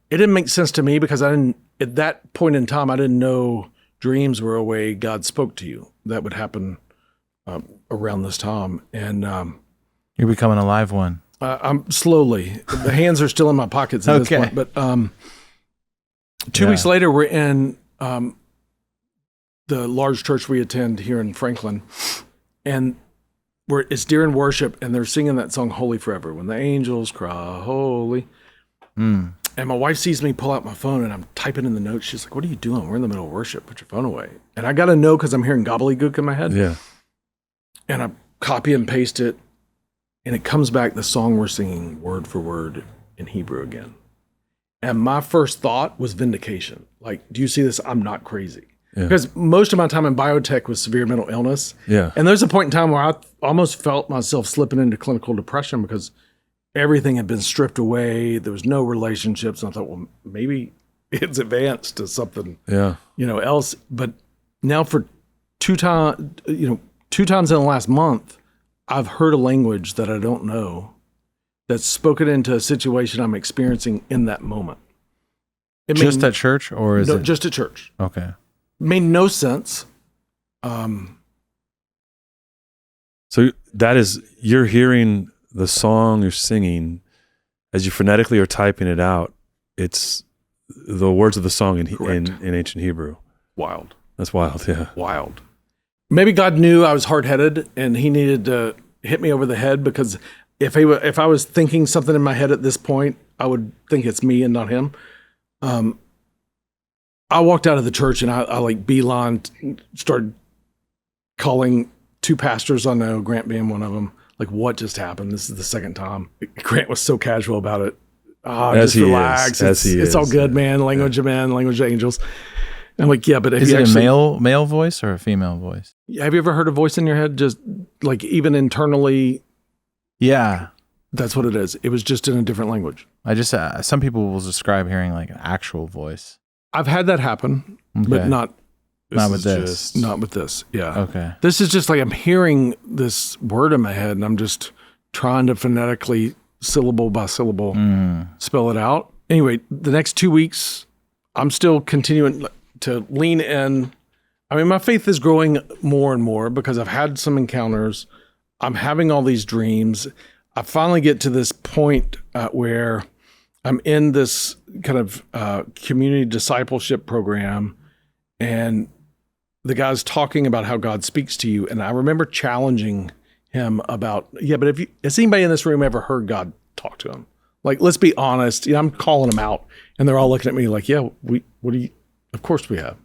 Speaker 2: it didn't make sense to me because at that point in time, I didn't know dreams were a way God spoke to you. That would happen around this time. And
Speaker 1: you're becoming a live one.
Speaker 2: I'm slowly. The hands are still in my pockets at this point. But 2 weeks later, we're in the large church we attend here in Franklin, and it's during worship, and they're singing that song "Holy Forever." When the angels cry, "Holy," and my wife sees me pull out my phone, and I'm typing in the notes. She's like, "What are you doing? We're in the middle of worship. Put your phone away." And I got to know because I'm hearing gobbledygook in my head.
Speaker 3: Yeah,
Speaker 2: and I copy and paste it. And it comes back, the song we're singing, word for word in Hebrew again. And my first thought was vindication. Like, do you see this? I'm not crazy. Yeah. Because most of my time in biotech was severe mental illness.
Speaker 3: Yeah.
Speaker 2: And there's a point in time where I almost felt myself slipping into clinical depression because everything had been stripped away. There was no relationships. And I thought, well, maybe it's advanced to something else. But now for two times in the last month, I've heard a language that I don't know that's spoken into a situation I'm experiencing in that moment. It
Speaker 1: Just at church, or is it
Speaker 2: just at church?
Speaker 1: Okay.
Speaker 2: Made no sense.
Speaker 3: So that is, you're hearing the song you're singing as you phonetically are typing it out. It's the words of the song in ancient Hebrew.
Speaker 2: Wild.
Speaker 3: That's wild. Yeah.
Speaker 2: Wild. Maybe God knew I was hard-headed and he needed to hit me over the head, because if I was thinking something in my head at this point, I would think it's me and not him. I walked out of the church and I like beeline, started calling 2 pastors I know, Grant being one of them. Like, what just happened? This is the second time. Grant was so casual about it. Just relax. It's all good, man. Language of men, language of angels. I'm like, yeah, but
Speaker 1: is it a male voice or a female voice?
Speaker 2: Have you ever heard a voice in your head, just like even internally?
Speaker 1: Yeah,
Speaker 2: that's what it is. It was just in a different language.
Speaker 1: I just some people will describe hearing like an actual voice.
Speaker 2: I've had that happen, but not
Speaker 1: with this.
Speaker 2: Not with this. Yeah.
Speaker 1: Okay.
Speaker 2: This is just like I'm hearing this word in my head, and I'm just trying to phonetically, syllable by syllable, spell it out. Anyway, the next 2 weeks, I'm still continuing to lean in. I mean, my faith is growing more and more because I've had some encounters. I'm having all these dreams. I finally get to this point where I'm in this kind of community discipleship program, and the guy's talking about how God speaks to you. And I remember challenging him about, but has anybody in this room ever heard God talk to him? Like, let's be honest. I'm calling them out, and they're all looking at me like, of course we have.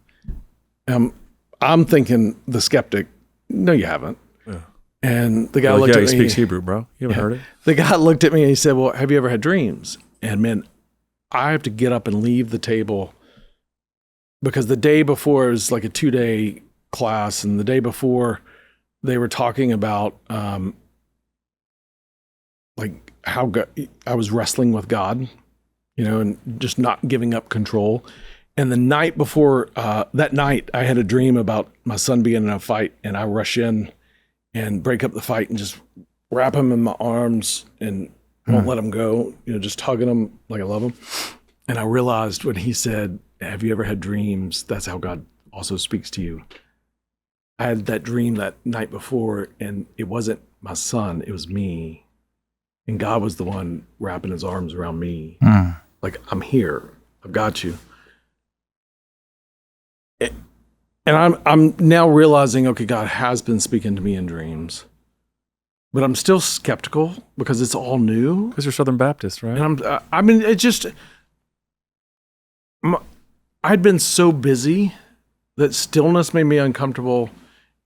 Speaker 2: I'm thinking the skeptic, no, you haven't. Yeah. And the guy looked at me.
Speaker 3: He speaks Hebrew, bro. You haven't heard it?
Speaker 2: The guy looked at me and he said, well, have you ever had dreams? And man, I have to get up and leave the table, because the day before it was like a 2-day class, and the day before they were talking about like how I was wrestling with God, and just not giving up control. And the night before that night, I had a dream about my son being in a fight, and I rush in and break up the fight and just wrap him in my arms and won't let him go, just hugging him like I love him. And I realized when he said, have you ever had dreams? That's how God also speaks to you. I had that dream that night before, and it wasn't my son, it was me. And God was the one wrapping his arms around me. Like, I'm here, I've got you. And I'm now realizing, okay, God has been speaking to me in dreams, but I'm still skeptical because it's all new.
Speaker 3: Because you're Southern Baptist, right?
Speaker 2: And I'd been so busy that stillness made me uncomfortable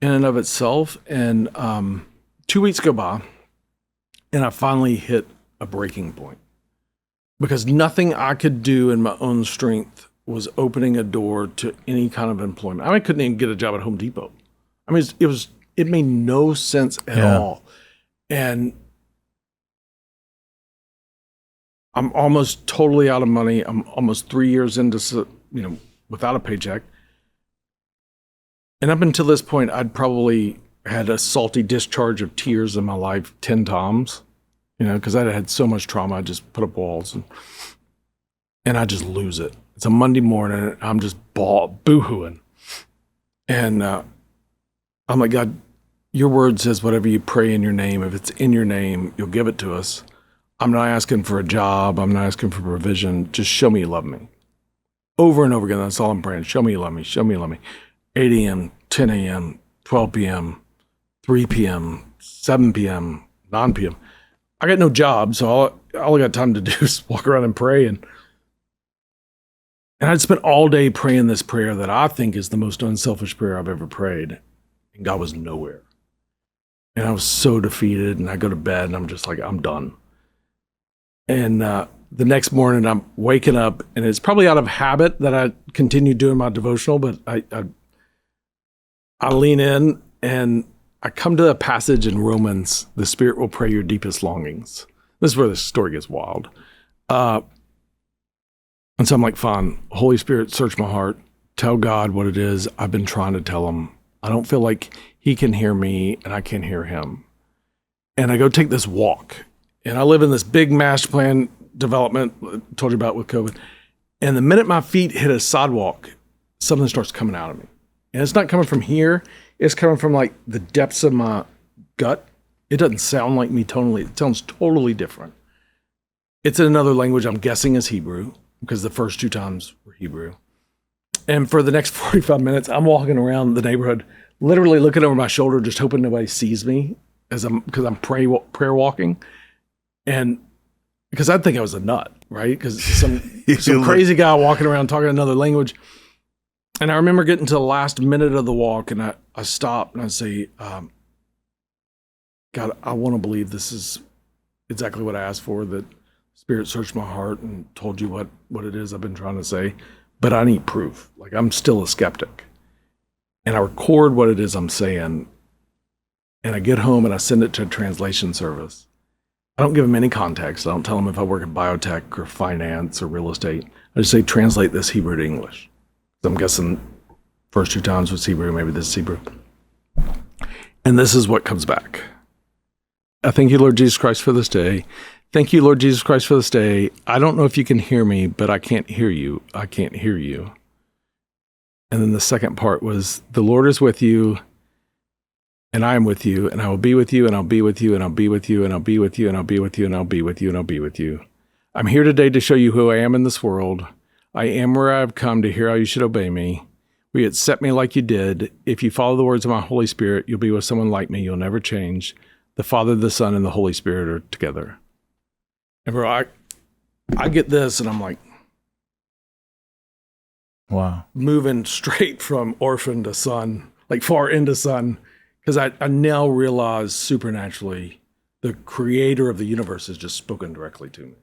Speaker 2: in and of itself. And 2 weeks go by, and I finally hit a breaking point, because nothing I could do in my own strength was opening a door to any kind of employment. I couldn't even get a job at Home Depot. I mean, it made no sense at all. And I'm almost totally out of money. I'm almost 3 years into, without a paycheck. And up until this point, I'd probably had a salty discharge of tears in my life 10 times, because I had so much trauma. I just put up walls and I just lose it. It's a Monday morning, and I'm just boo-hooing. And I'm like, God, your word says whatever you pray in your name, if it's in your name, you'll give it to us. I'm not asking for a job. I'm not asking for provision. Just show me you love me. Over and over again, that's all I'm praying. Show me you love me. Show me you love me. 8 a.m., 10 a.m., 12 p.m., 3 p.m., 7 p.m., 9 p.m. I got no job, so all I got time to do is walk around and pray. And I'd spent all day praying this prayer that I think is the most unselfish prayer I've ever prayed. And God was nowhere. And I was so defeated, and I go to bed and I'm just like, I'm done. And the next morning I'm waking up, and it's probably out of habit that I continue doing my devotional, but I lean in and I come to a passage in Romans, the Spirit will pray your deepest longings. This is where the story gets wild. And so I'm like, fine, Holy Spirit, search my heart. Tell God what it is I've been trying to tell him. I don't feel like he can hear me and I can't hear him. And I go take this walk. And I live in this big master plan development I told you about with COVID. And the minute my feet hit a sidewalk, something starts coming out of me. And it's not coming from here. It's coming from like the depths of my gut. It doesn't sound like me tonally. It sounds totally different. It's in another language I'm guessing is Hebrew, because the first 2 times were Hebrew. And for the next 45 minutes, I'm walking around the neighborhood, literally looking over my shoulder, just hoping nobody sees me because I'm prayer walking. And because I'd think I was a nut, right? Because some crazy guy walking around talking another language. And I remember getting to the last minute of the walk, and I stopped and I say, God, I want to believe this is exactly what I asked for, that Spirit searched my heart and told you what it is I've been trying to say, but I need proof. Like, I'm still a skeptic. And I record what it is I'm saying, and I get home and I send it to a translation service. I don't give them any context. I don't tell them if I work in biotech or finance or real estate. I just say, translate this Hebrew to English. So I'm guessing first 2 times was Hebrew, maybe this is Hebrew. And this is what comes back. I thank you, Lord Jesus Christ, for this day. Thank you, Lord Jesus Christ, for this day. I don't know if you can hear me, but I can't hear you. I can't hear you. And then the second part was, the Lord is with you, and I am with you, and I will be with you, and I'll be with you, and I'll be with you, and I'll be with you, and I'll be with you, and I'll be with you, and I'll be with you. I'm here today to show you who I am in this world. I am where I've come to hear how you should obey me. Will you accept me like you did? If you follow the words of my Holy Spirit, you'll be with someone like me. You'll never change. The Father, the Son, and the Holy Spirit are together. And bro, I get this, and I'm like,
Speaker 1: wow,
Speaker 2: moving straight from orphan to son, like far into son, because I now realize supernaturally the creator of the universe has just spoken directly to me.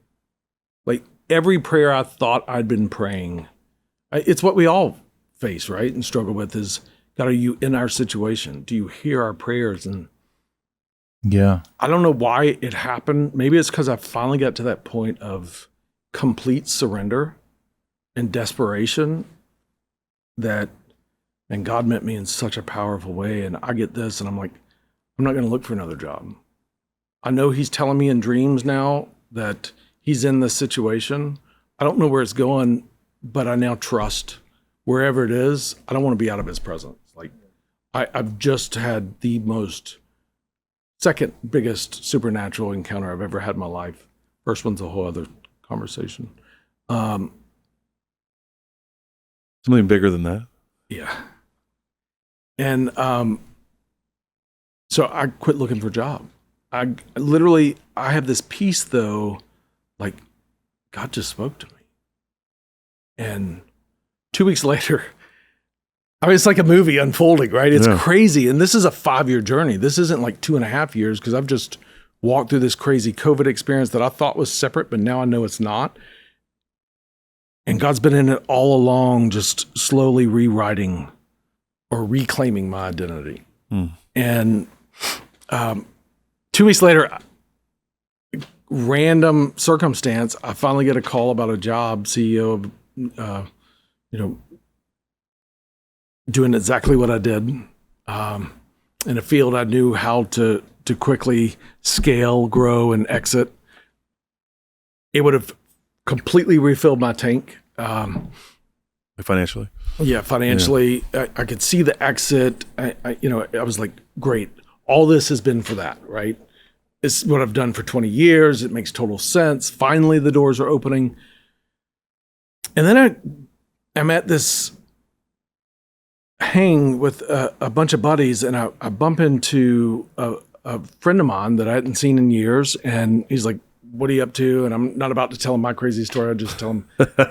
Speaker 2: Like, every prayer I thought I'd been praying, it's what we all face, right, and struggle with is, God, are you in our situation? Do you hear our prayers? And
Speaker 1: yeah,
Speaker 2: I don't know why it happened. Maybe it's because I finally got to that point of complete surrender and desperation and God met me in such a powerful way. And I get this, and I'm like, I'm not going to look for another job. I know he's telling me in dreams now that he's in this situation. I don't know where it's going, but I now trust wherever it is. I don't want to be out of his presence. Like, I've just had the second biggest supernatural encounter I've ever had in my life. First one's a whole other conversation.
Speaker 3: Something bigger than that.
Speaker 2: Yeah. And so I quit looking for a job. I have this peace though, like God just spoke to me. And 2 weeks later, I mean, it's like a movie unfolding, right? It's crazy. And this is a 5-year journey. This isn't like 2.5 years, because I've just walked through this crazy COVID experience that I thought was separate, but now I know it's not. And God's been in it all along, just slowly rewriting or reclaiming my identity. And 2 weeks later, random circumstance, I finally get a call about a job, CEO of, doing exactly what I did in a field I knew how to quickly scale, grow, and exit. It would have completely refilled my tank.
Speaker 3: Financially?
Speaker 2: Yeah, financially. Yeah. I could see the exit. I was like, great. All this has been for that, right? It's what I've done for 20 years. It makes total sense. Finally, the doors are opening. And then I'm at this hang with a bunch of buddies, and I bump into a friend of mine that I hadn't seen in years, and he's like, what are you up to? And I'm not about to tell him my crazy story. I just tell him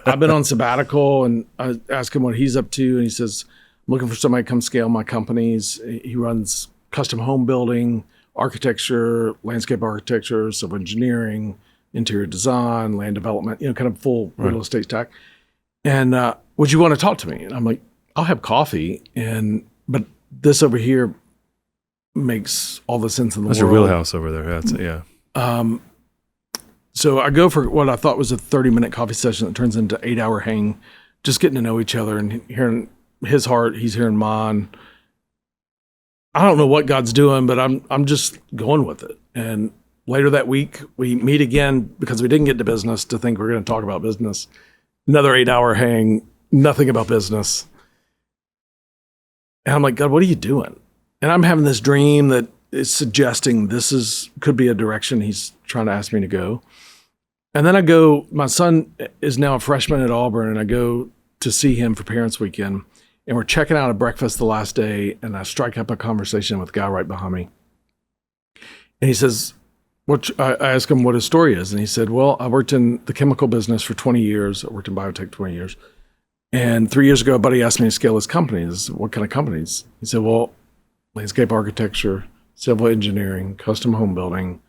Speaker 2: I've been on sabbatical, and I ask him what he's up to, and he says, I'm looking for somebody to come scale my companies. He runs custom home building, architecture, landscape architecture, civil engineering, interior design, land development, kind of full real estate stack. And would you want to talk to me? And I'm like, I'll have coffee, but this over here makes all the sense in the world.
Speaker 3: That's your wheelhouse over there. That's yeah.
Speaker 2: So I go for what I thought was a 30-minute coffee session that turns into 8-hour hang, just getting to know each other and hearing his heart, he's hearing mine. I don't know what God's doing, but I'm just going with it. And later that week, we meet again because we didn't get to business to think we're going to talk about business. another 8-hour hang, nothing about business. And I'm like, God, what are you doing? And I'm having this dream that is suggesting could be a direction he's trying to ask me to go. And then I go, my son is now a freshman at Auburn, and I go to see him for Parents Weekend. And we're checking out a breakfast the last day, and I strike up a conversation with a guy right behind me. And he says, I asked him what his story is. And he said, well, I worked in the chemical business for 20 years. I worked in biotech 20 years. And 3 years ago, a buddy asked me to scale his companies. What kind of companies? He said, well, landscape architecture, civil engineering, custom home building,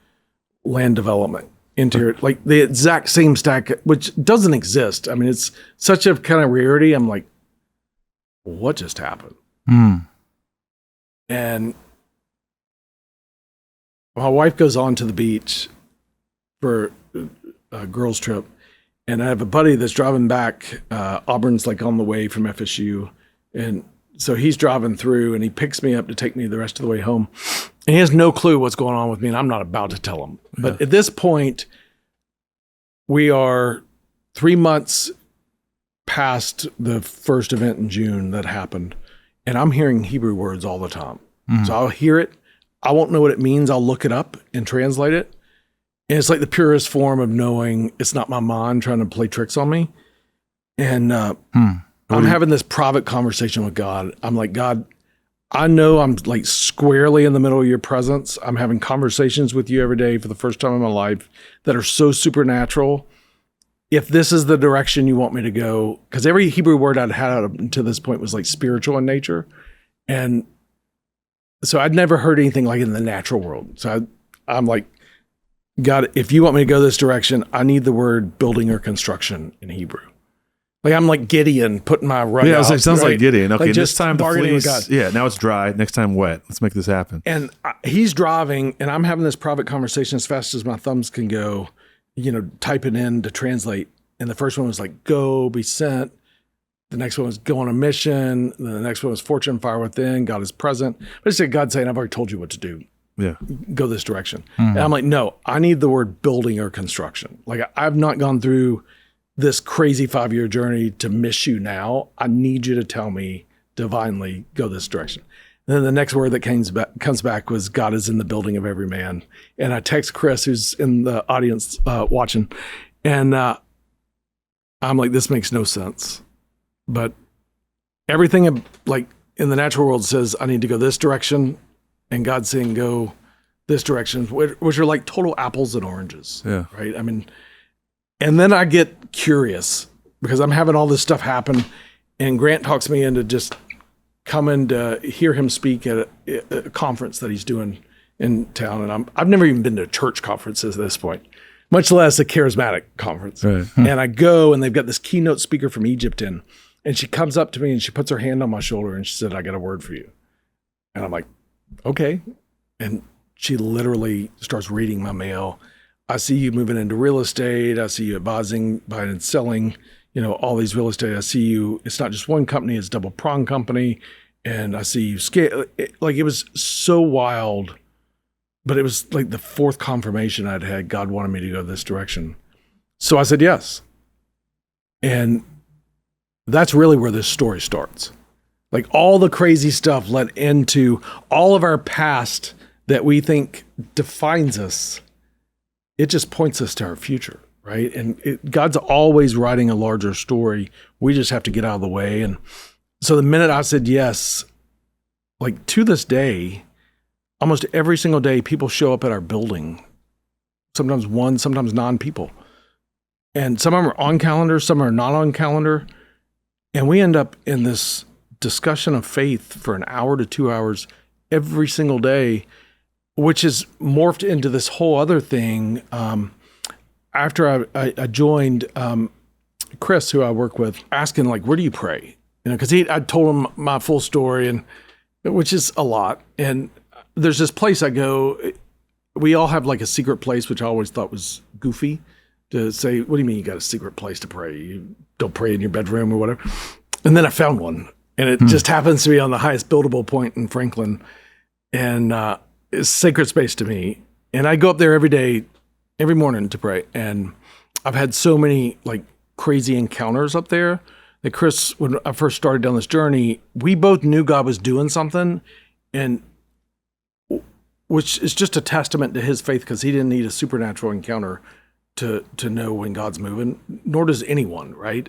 Speaker 2: land development, interior, like the exact same stack, which doesn't exist. I mean, it's such a kind of rarity. I'm like, what just happened? And my wife goes on to the beach for a girls' trip, and I have a buddy that's driving back. Auburn's like on the way from FSU, and so he's driving through, and he picks me up to take me the rest of the way home. And he has no clue what's going on with me, and I'm not about to tell him. But at this point, we are 3 months past the first event in June that happened, and I'm hearing Hebrew words all the time. So I'll hear it. I won't know what it means. I'll look it up and translate it. And it's like the purest form of knowing it's not my mind trying to play tricks on me. And I'm having this private conversation with God. I'm like, God, I know I'm like squarely in the middle of your presence. I'm having conversations with you every day for the first time in my life that are so supernatural. If this is the direction you want me to go, because every Hebrew word I'd had up to this point was like spiritual in nature. And so I'd never heard anything like it in the natural world. So I'm like, God, if you want me to go this direction, I need the word building or construction in Hebrew. Like I'm like Gideon putting my rug out.
Speaker 3: It sounds like Gideon. Okay,
Speaker 2: like
Speaker 3: this time the
Speaker 2: bargaining with
Speaker 3: fleece.
Speaker 2: God.
Speaker 3: Yeah, now it's dry. Next time wet. Let's make this happen.
Speaker 2: And he's driving, and I'm having this private conversation as fast as my thumbs can go, typing in to translate. And the first one was like, go, be sent. The next one was go on a mission. And the next one was fortune, fire within. God is present. But it's like God saying, I've already told you what to do.
Speaker 3: Yeah.
Speaker 2: Go this direction. And I'm like, no, I need the word building or construction. Like I've not gone through this crazy 5-year journey to miss you now. I need you to tell me divinely, go this direction. And then the next word that comes back was God is in the building of every man. And I text Chris, who's in the audience watching. And I'm like, this makes no sense. But everything like in the natural world says, I need to go this direction. And God's saying, go this direction, which are like total apples and oranges.
Speaker 3: Yeah.
Speaker 2: Right. I mean, and then I get curious because I'm having all this stuff happen. And Grant talks me into just coming to hear him speak at a conference that he's doing in town. And I've never even been to church conferences at this point, much less a charismatic conference.
Speaker 3: Right.
Speaker 2: And I go, and they've got this keynote speaker from Egypt in. And she comes up to me and she puts her hand on my shoulder and she said, I got a word for you. And I'm like, okay. And she literally starts reading my mail. I see you moving into real estate. I see you advising, buying and selling, all these real estate. I see you, it's not just one company, it's double prong company. And I see you scale. Like it was so wild, but it was like the fourth confirmation I'd had God wanted me to go this direction. So I said, yes. And that's really where this story starts. Like all the crazy stuff led into all of our past that we think defines us. It just points us to our future, right? And God's always writing a larger story. We just have to get out of the way. And so the minute I said yes, like to this day, almost every single day, people show up at our building. Sometimes one, sometimes 9 people. And some of them are on calendar, some are not on calendar. And we end up in this discussion of faith for an hour to 2 hours every single day, which is morphed into this whole other thing. After I joined Chris, who I work with, asking like, where do you pray? Because I told him my full story, and which is a lot. And there's this place I go. We all have like a secret place, which I always thought was goofy to say. What do you mean you got a secret place to pray? You don't pray in your bedroom or whatever. And then I found one, and it just happens to be on the highest buildable point in Franklin, and it's sacred space to me. And I go up there every day, every morning to pray. And I've had so many like crazy encounters up there. That Chris, when I first started down this journey, we both knew God was doing something, and which is just a testament to his faith, because he didn't need a supernatural encounter to know when God's moving, nor does anyone, right?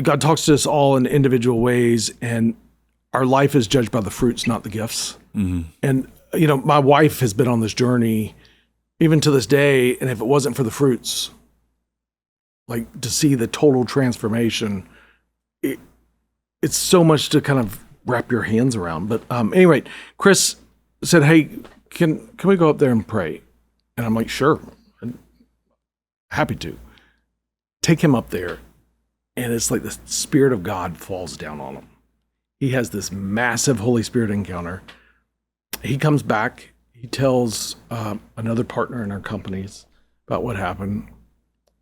Speaker 2: God talks to us all in individual ways, and our life is judged by the fruits, not the gifts. Mm-hmm. And, my wife has been on this journey even to this day, and if it wasn't for the fruits, like to see the total transformation, it's so much to kind of wrap your hands around. But anyway, Chris said, hey, can we go up there and pray? And I'm like, sure, I'm happy to. Take him up there, and it's like the Spirit of God falls down on him. He has this massive Holy Spirit encounter. He comes back, he tells another partner in our companies about what happened,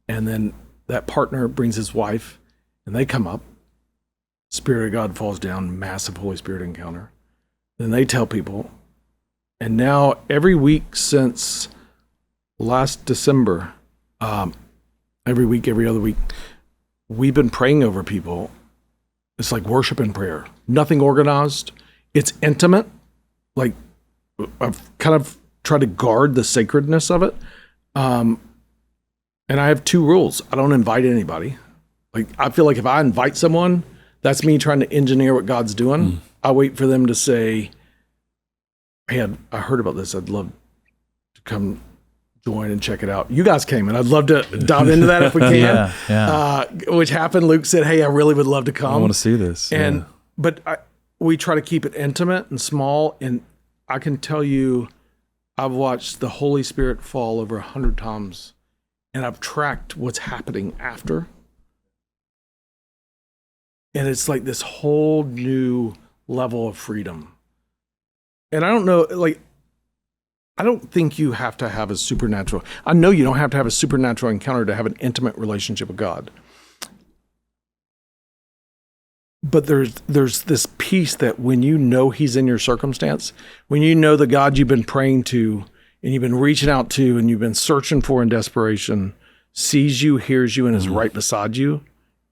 Speaker 2: and then that partner brings his wife, and they come up. Spirit of God falls down, massive Holy Spirit encounter. Then they tell people, and now every week since last December, every week, every other week, we've been praying over people. It's like worship and prayer. Nothing organized. It's intimate. Like, I've kind of tried to guard the sacredness of it. And I have two rules. I don't invite anybody. Like, I feel like if I invite someone, that's me trying to engineer what God's doing. I wait for them to say, hey, I heard about this. I'd love to come join and check it out. You guys came, and I'd love to dive into that if we can. Which happened. Luke said, hey, I really would love to come.
Speaker 3: I want to see this.
Speaker 2: And But we try to keep it intimate and small. And I can tell you, I've watched the Holy Spirit fall over 100 times, and I've tracked what's happening after. And it's like this whole new level of freedom. And I don't know, like, I don't think you have to have a supernatural. I know you don't have to have a supernatural encounter to have an intimate relationship with God. But there's this piece that when you know he's in your circumstance, when you know the God you've been praying to and you've been reaching out to and you've been searching for in desperation, sees you, hears you, and is right beside you,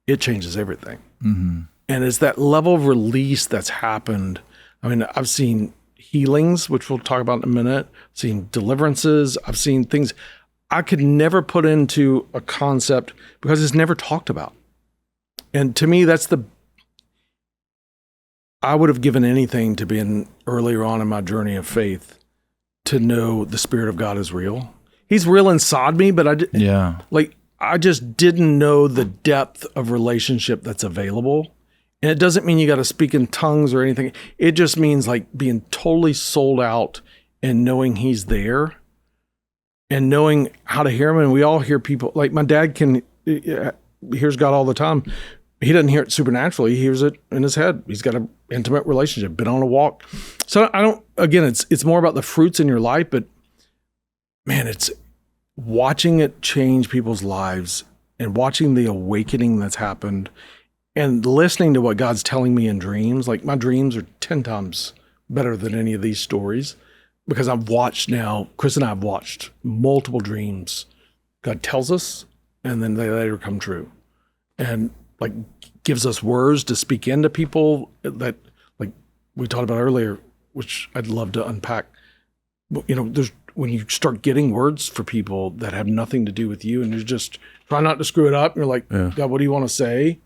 Speaker 2: it changes everything. Mm-hmm. And it's that level of release that's happened. I mean, I've seen healings, which we'll talk about in a minute. I've seen deliverances. I've seen things I could never put into a concept because it's never talked about. And to me, I would have given anything to be earlier on in my journey of faith to know the Spirit of God is real. He's real inside me, but I just didn't know the depth of relationship that's available. And it doesn't mean you got to speak in tongues or anything. It just means like being totally sold out and knowing he's there and knowing how to hear him. And we all hear people, like my dad hears God all the time. He doesn't hear it supernaturally. He hears it in his head. He's got an intimate relationship, been on a walk. So it's more about the fruits in your life, but man, it's watching it change people's lives and watching the awakening that's happened and listening to what God's telling me in dreams. Like my dreams are 10 times better than any of these stories because Chris and I have watched multiple dreams. God tells us and then they later come true. And like gives us words to speak into people that like we talked about earlier, which I'd love to unpack. There's when you start getting words for people that have nothing to do with you and you're just try not to screw it up. And you're like, God, what do you want to say?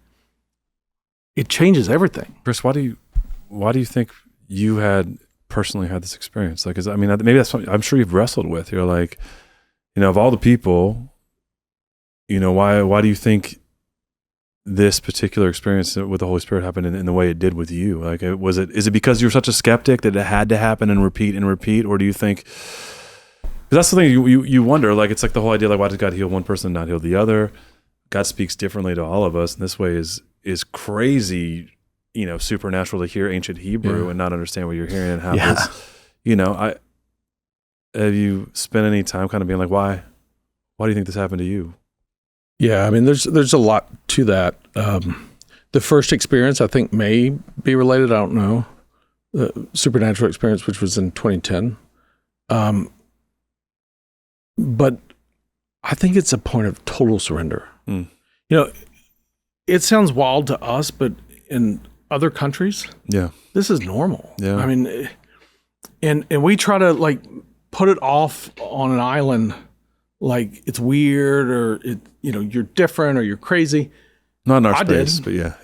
Speaker 2: It changes everything.
Speaker 3: Chris, why do you think you personally had this experience? Like, maybe that's something I'm sure you've wrestled with. You're like, of all the people, why do you think this particular experience with the Holy Spirit happened in the way it did with you? Like, is it because you're such a skeptic that it had to happen and repeat, or do you think? Because that's the thing you wonder. Like, it's like the whole idea, like, why did God heal one person and not heal the other? God speaks differently to all of us, and this way is crazy, supernatural to hear ancient Hebrew and not understand what you're hearing and have this. Have you spent any time kind of being like, why do you think this happened to you?
Speaker 2: Yeah, I mean, there's a lot to that. The first experience I think may be related. I don't know. The supernatural experience, which was in 2010. But I think it's a point of total surrender. It sounds wild to us, but in other countries, this is normal.
Speaker 3: Yeah.
Speaker 2: I mean, and we try to like put it off on an island like it's weird or you're different or you're crazy.
Speaker 3: Not in our space, but yeah.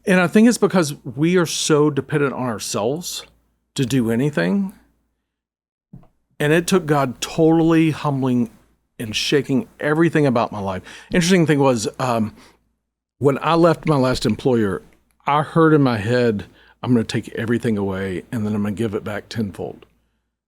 Speaker 2: And I think it's because we are so dependent on ourselves to do anything. And it took God totally humbling and shaking everything about my life. Interesting thing was, when I left my last employer, I heard in my head, I'm going to take everything away and then I'm going to give it back tenfold.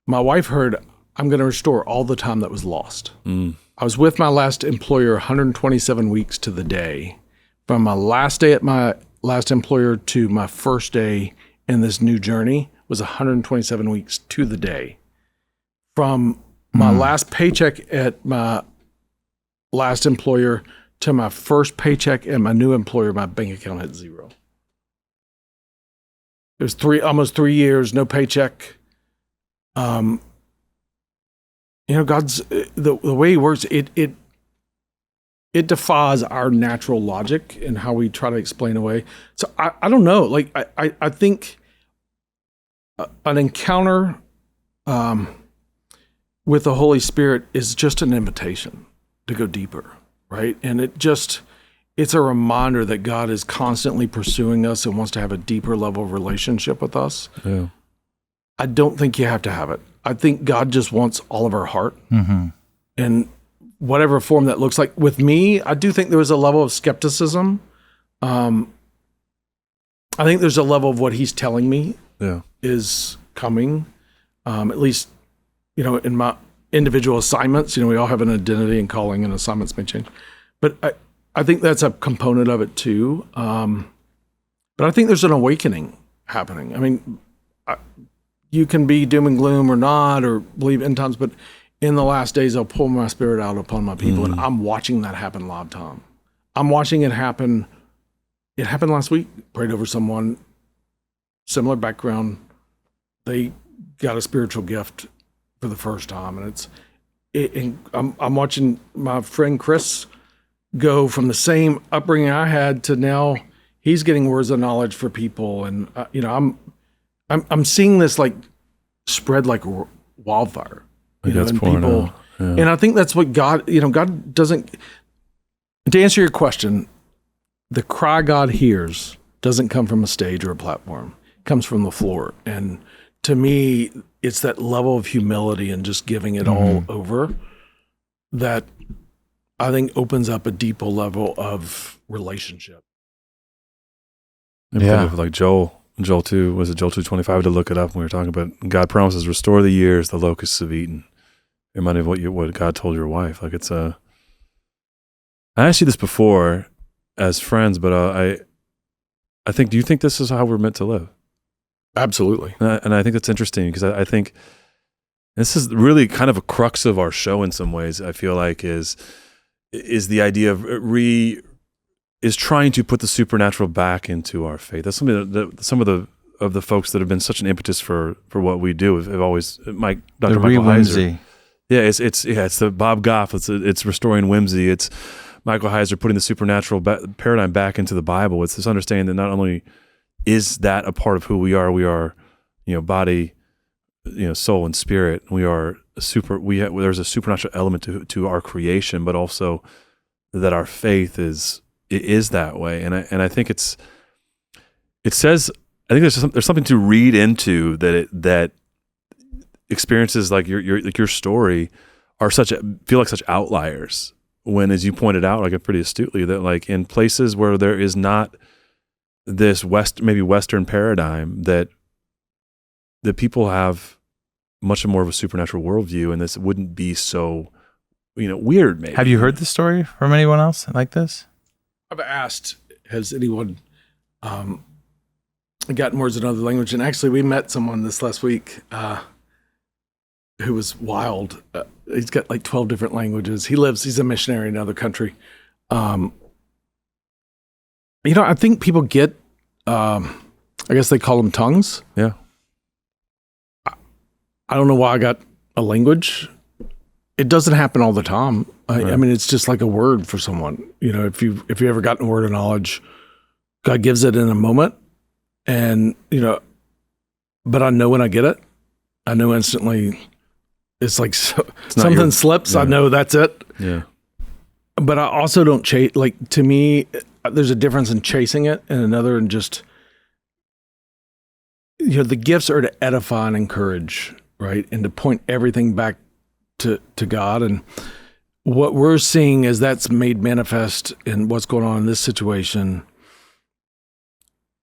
Speaker 2: My wife heard, I'm going to restore all the time that was lost. I was with my last employer 127 weeks to the day. From my last day at my last employer to my first day in this new journey was 127 weeks to the day. From my last paycheck at my last employer to my first paycheck at my new employer, my bank account had zero. It was almost 3 years, no paycheck. God's the way He works. It defies our natural logic and how we try to explain away. So I don't know. Like I think an encounter with the Holy Spirit is just an invitation to go deeper, right? And it's a reminder that God is constantly pursuing us and wants to have a deeper level of relationship with us.
Speaker 3: Yeah.
Speaker 2: I don't think you have to have it. I think God just wants all of our heart. And whatever form that looks like. With me, I do think there was a level of skepticism. I think there's a level of what He's telling me is coming, at least, in my individual assignments. We all have an identity and calling, and assignments may change. But I think that's a component of it too. But I think there's an awakening happening. I mean, you can be doom and gloom or not, or believe end times, but in the last days, I'll pour my Spirit out upon my people. And I'm watching that happen live time. I'm watching it happen. It happened last week. Prayed over someone, similar background. They got a spiritual gift for the first time. And I'm watching my friend Chris go from the same upbringing I had to now he's getting words of knowledge for people. And, I'm seeing this like spread like wildfire. And people, and I think that's what God doesn't, to answer your question, the cry God hears doesn't come from a stage or a platform. It comes from the floor. And to me, it's that level of humility and just giving it all over that I think opens up a deeper level of relationship.
Speaker 3: Like Joel 2, was it Joel 2:25 to look it up when we were talking about God promises restore the years the locusts have eaten. It reminded me of what God told your wife. Like I asked you this before as friends, but I think, do you think this is how we're meant to live?
Speaker 2: Absolutely.
Speaker 3: And I think that's interesting because I think this is really kind of a crux of our show in some ways. I feel like is the idea of is trying to put the supernatural back into our faith. That's something that some of the folks that have been such an impetus for what we do have always, Dr. Michael Heiser. Yeah, it's the Bob Goff. It's restoring whimsy. It's Michael Heiser putting the supernatural paradigm back into the Bible. It's this understanding that not only is that a part of who we are, body, soul and spirit. There's a supernatural element to our creation, but also that our faith is that way. And I think it says, I think there's something to read into that experiences like your story feel like such outliers, when, as you pointed out, like pretty astutely, that like in places where there is not this Western paradigm, that people have much more of a supernatural worldview, and this wouldn't be so weird. Maybe.
Speaker 1: Have you heard this story from anyone else like this?
Speaker 2: I've asked, has anyone gotten words in another language? And actually, we met someone this last week who was wild. He's got like 12 different languages. He's a missionary in another country. I think people get, I guess they call them tongues.
Speaker 3: Yeah.
Speaker 2: I don't know why I got a language. It doesn't happen all the time. I mean, it's just like a word for someone. If you ever gotten a word of knowledge, God gives it in a moment, and but I know when I get it, I know instantly. It's like something slips. Yeah. I know that's it.
Speaker 3: Yeah.
Speaker 2: But I also don't chase. Like, to me, there's a difference in chasing it and another in just, the gifts are to edify and encourage, right? And to point everything back to God. And what we're seeing is that's made manifest in what's going on in this situation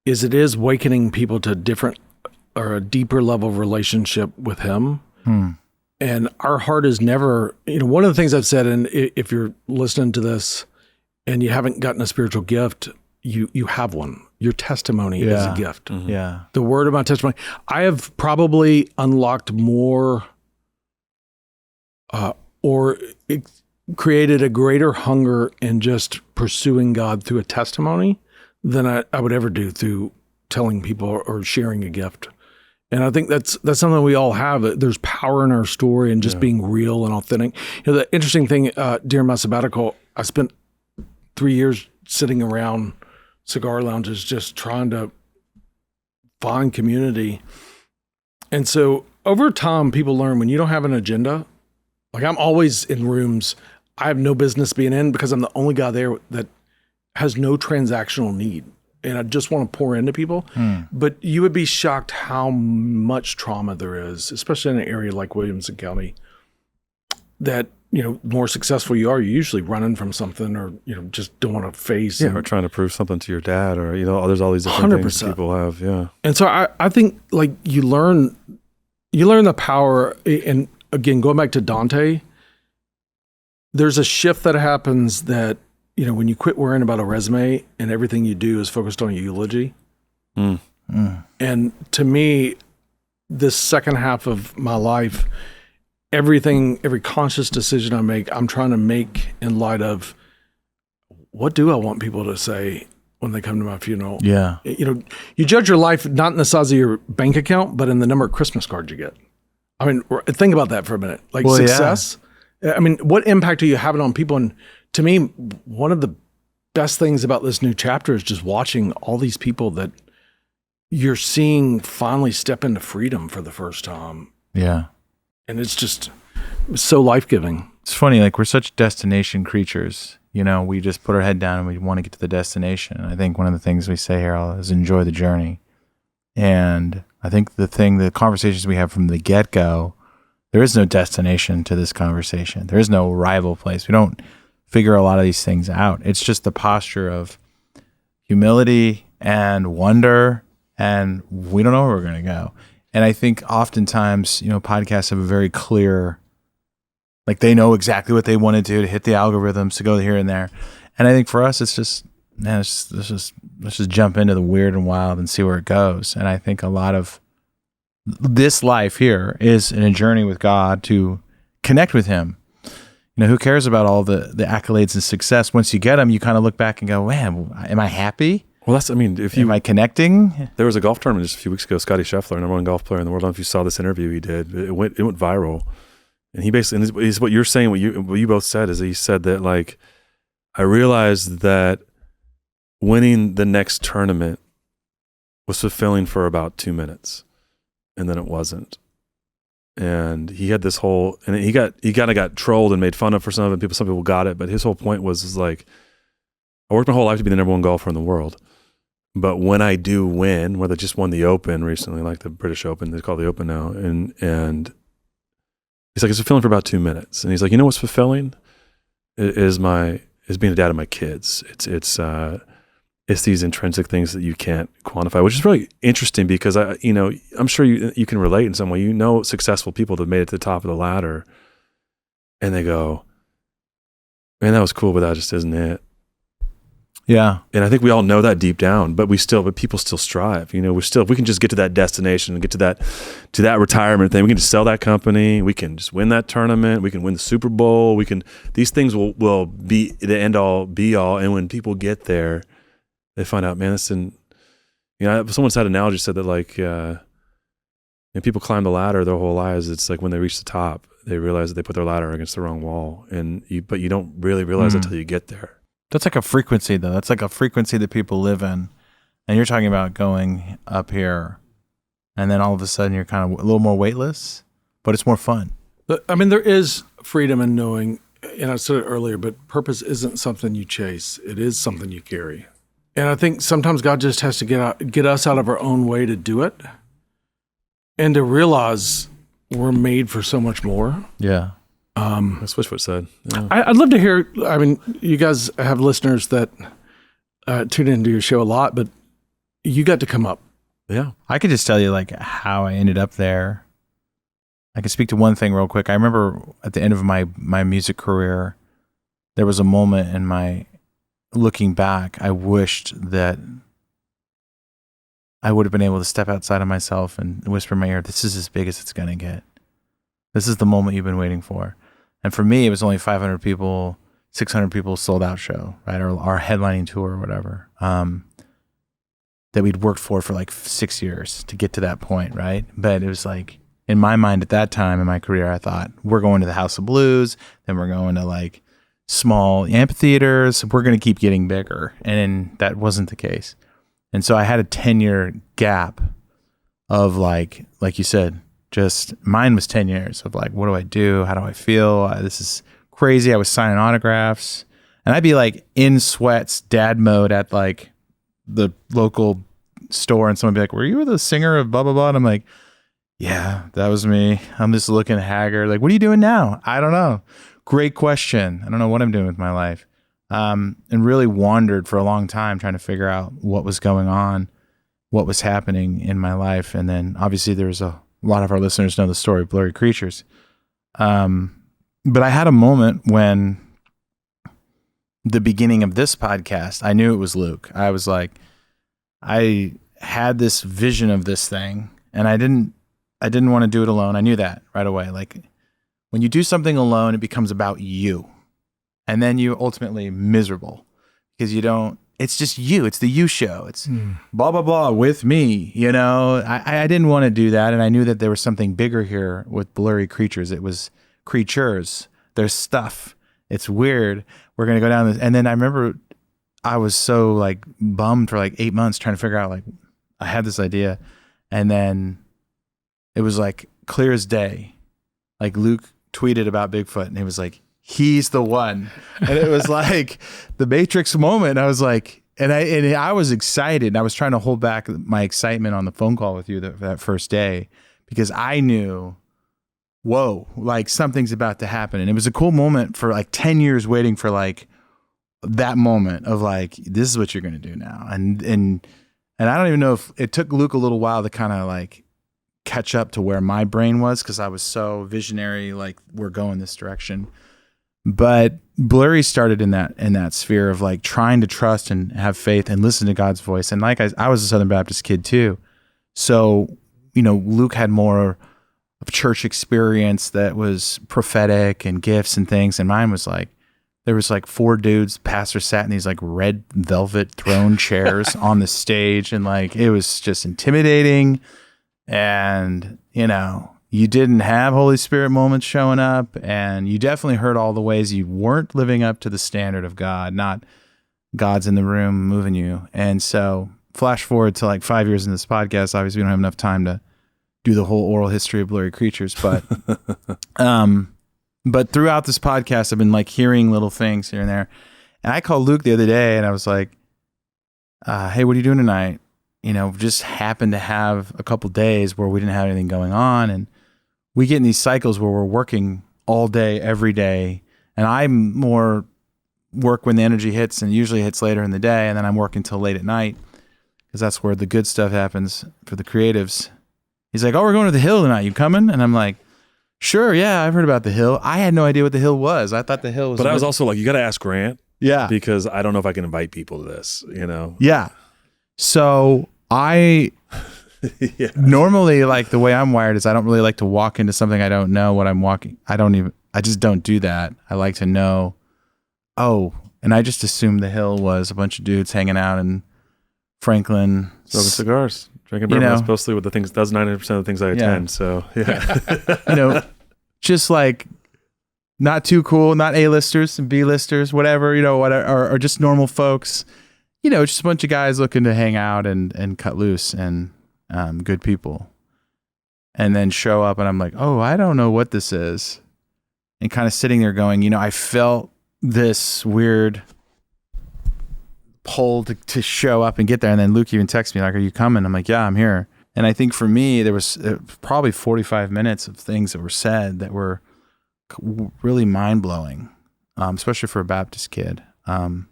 Speaker 2: is it is awakening people to a deeper level of relationship with Him. And our heart is never, one of the things I've said, and if you're listening to this and you haven't gotten a spiritual gift, you have one. Your testimony is a gift.
Speaker 1: Mm-hmm. Yeah.
Speaker 2: The word of my testimony. I have probably unlocked more or created a greater hunger in just pursuing God through a testimony than I would ever do through telling people or sharing a gift. And I think that's something we all have. There's power in our story and just being real and authentic. The interesting thing, during my sabbatical, I spent 3 years sitting around cigar lounges just trying to find community. And so over time, people learn when you don't have an agenda, like I'm always in rooms I have no business being in because I'm the only guy there that has no transactional need. And I just want to pour into people. But you would be shocked how much trauma there is, especially in an area like Williamson County, that, more successful you are, you're usually running from something or, just don't want to face.
Speaker 3: Yeah, or trying to prove something to your dad or, there's all these different 100%. Things people have. Yeah.
Speaker 2: And so I think like you learn the power. And again, going back to Dante, there's a shift that happens that, when you quit worrying about a resume and everything you do is focused on a eulogy. And to me, this second half of my life, every conscious decision I make, I'm trying to make in light of what do I want people to say when they come to my funeral?
Speaker 1: Yeah.
Speaker 2: You judge your life not in the size of your bank account, but in the number of Christmas cards you get. I mean, think about that for a minute. Like success. Yeah. I mean, what impact are you having on people? And to me, one of the best things about this new chapter is just watching all these people that you're seeing finally step into freedom for the first time.
Speaker 1: Yeah.
Speaker 2: And it's just so life-giving.
Speaker 1: It's funny, like we're such destination creatures. We just put our head down and we want to get to the destination. And I think one of the things we say here is enjoy the journey. And I think the conversations we have from the get-go, there is no destination to this conversation. There is no arrival place. We don't figure a lot of these things out. It's just the posture of humility and wonder, and we don't know where we're going to go. And I think oftentimes, podcasts have a very clear, like they know exactly what they want to do to hit the algorithms, to go here and there. And I think for us, it's just, man, let's just jump into the weird and wild and see where it goes. And I think a lot of this life here is in a journey with God to connect with Him. Who cares about all the accolades and success? Once you get them, you kind of look back and go, man, am I happy?
Speaker 3: Well, am I
Speaker 1: connecting?
Speaker 3: There was a golf tournament just a few weeks ago, Scotty Scheffler, number one golf player in the world. I don't know if you saw this interview he did. It went viral. And he basically, and it's what you're saying, what you both said, is he said that, like, I realized that winning the next tournament was fulfilling for about 2 minutes, and then it wasn't. And he had this whole, and he kind of got trolled and made fun of for some of it. Some people got it, but his whole point was like, I worked my whole life to be the number one golfer in the world, but when I do win, whether I just won the Open recently, like the British Open, they call it the Open now, and he's like, it's fulfilling for about 2 minutes, and he's like, what's fulfilling is being a dad of my kids. It's these intrinsic things that you can't quantify, which is really interesting because I'm sure you can relate in some way. Successful people that made it to the top of the ladder, and they go, "Man, that was cool, but that just isn't it."
Speaker 1: Yeah,
Speaker 3: and I think we all know that deep down, but people still strive. If we can just get to that destination and get to that retirement thing, we can just sell that company, we can just win that tournament, we can win the Super Bowl, these things will be the end all be all, and when people get there, they find out, man, someone said analogy said that, like, people climb the ladder their whole lives. It's like when they reach the top, they realize that they put their ladder against the wrong wall, but you don't really realize it until you get there.
Speaker 1: That's like a frequency, though. That's like a frequency that people live in. And you're talking about going up here, and then all of a sudden you're kind of a little more weightless, but it's more fun.
Speaker 2: I mean, there is freedom in knowing, and I said it earlier, but purpose isn't something you chase. It is something you carry. And I think sometimes God just has to get us out of our own way to do it, and to realize we're made for so much more.
Speaker 1: Yeah.
Speaker 3: That's what said. Yeah.
Speaker 2: I'd love to hear, I mean, you guys have listeners that tune into your show a lot, but you got to come up.
Speaker 3: Yeah.
Speaker 1: I could just tell you like how I ended up there. I can speak to one thing real quick. I remember at the end of my music career, there was a moment in my looking back, I wished that I would have been able to step outside of myself and whisper in my ear, this is as big as it's going to get. This is the moment you've been waiting for. And for me, it was only 500 people, 600 people sold out show, right? Or our headlining tour or whatever, that we'd worked for like 6 years to get to that point, right? But it was like, in my mind at that time in my career, I thought, we're going to the House of Blues, then we're going to like small amphitheaters, we're going to keep getting bigger. And that wasn't the case. And so I had a 10-year gap of like you said, just mine was 10 years of like, what do I do? How do I feel? This is crazy. I was signing autographs, and I'd be like in sweats, dad mode at like the local store, and someone would be like, were you the singer of blah, blah, blah? And I'm like, yeah, that was me. I'm just looking haggard. Like, what are you doing now? I don't know. Great question. I don't know what I'm doing with my life. And really wandered for a long time trying to figure out what was going on, what was happening in my life. And then obviously there's a lot of our listeners know the story of Blurry Creatures. But I had a moment when the beginning of this podcast, I knew it was Luke. I was like, I had this vision of this thing, and I didn't want to do it alone. I knew that right away. Like when you do something alone, it becomes about you. And then you're ultimately miserable because it's just you. It's the you show. It's blah, blah, blah with me. You know, I didn't want to do that. And I knew that there was something bigger here with Blurry Creatures. It was creatures. There's stuff. It's weird. We're going to go down this. And then I remember I was so like bummed for like 8 months trying to figure out, like, I had this idea. And then it was like clear as day. Like Luke tweeted about Bigfoot, and he was like, he's the one. And it was like the Matrix moment. I was like, and I was excited. I was trying to hold back my excitement on the phone call with you that first day, because I knew, whoa, like something's about to happen. And it was a cool moment for like 10 years waiting for like that moment of like, this is what you're going to do now. And I don't even know if it took Luke a little while to kind of like catch up to where my brain was, because I was so visionary, like we're going this direction. But Blurry started in that sphere of like trying to trust and have faith and listen to God's voice. And like I was a Southern Baptist kid too. So, you know, Luke had more of church experience that was prophetic and gifts and things. And mine was like, there was like 4 dudes, pastor sat in these like red velvet throne chairs on the stage. And like, it was just intimidating. And, you know, you didn't have Holy Spirit moments showing up, and you definitely heard all the ways you weren't living up to the standard of God, not God's in the room moving you. And so flash forward to like 5 years in this podcast. Obviously we don't have enough time to do the whole oral history of Blurry Creatures, but, but throughout this podcast, I've been like hearing little things here and there. And I called Luke the other day, and I was like, hey, what are you doing tonight? You know, just happened to have a couple days where we didn't have anything going on, and we get in these cycles where we're working all day, every day. And I'm more work when the energy hits, and usually hits later in the day. And then I'm working till late at night, because that's where the good stuff happens for the creatives. He's like, oh, we're going to the Hill tonight. You coming? And I'm like, sure. Yeah, I've heard about the Hill. I had no idea what the Hill was. I thought the Hill was.
Speaker 3: But I was also like, you got to ask Grant.
Speaker 1: Yeah.
Speaker 3: Because I don't know if I can invite people to this, you know?
Speaker 1: Yeah. So I normally, like the way I'm wired is I don't really like to walk into something I don't know what I'm walking. I just don't do that. I like to know, and I just assumed the Hill was a bunch of dudes hanging out in Franklin.
Speaker 3: Smoking cigars, drinking bourbon. That's mostly what the things, that's 90% of the things I attend. So, yeah.
Speaker 1: just like not too cool, not A-listers and B-listers, whatever, or just normal folks, just a bunch of guys looking to hang out and cut loose and good people. And then show up and I'm like, oh, I don't know what this is. And kind of sitting there going, I felt this weird pull to show up and get there. And then Luke even texted me like, are you coming? I'm like, yeah, I'm here. And I think for me, there was probably 45 minutes of things that were said that were really mind-blowing, especially for a Baptist kid. One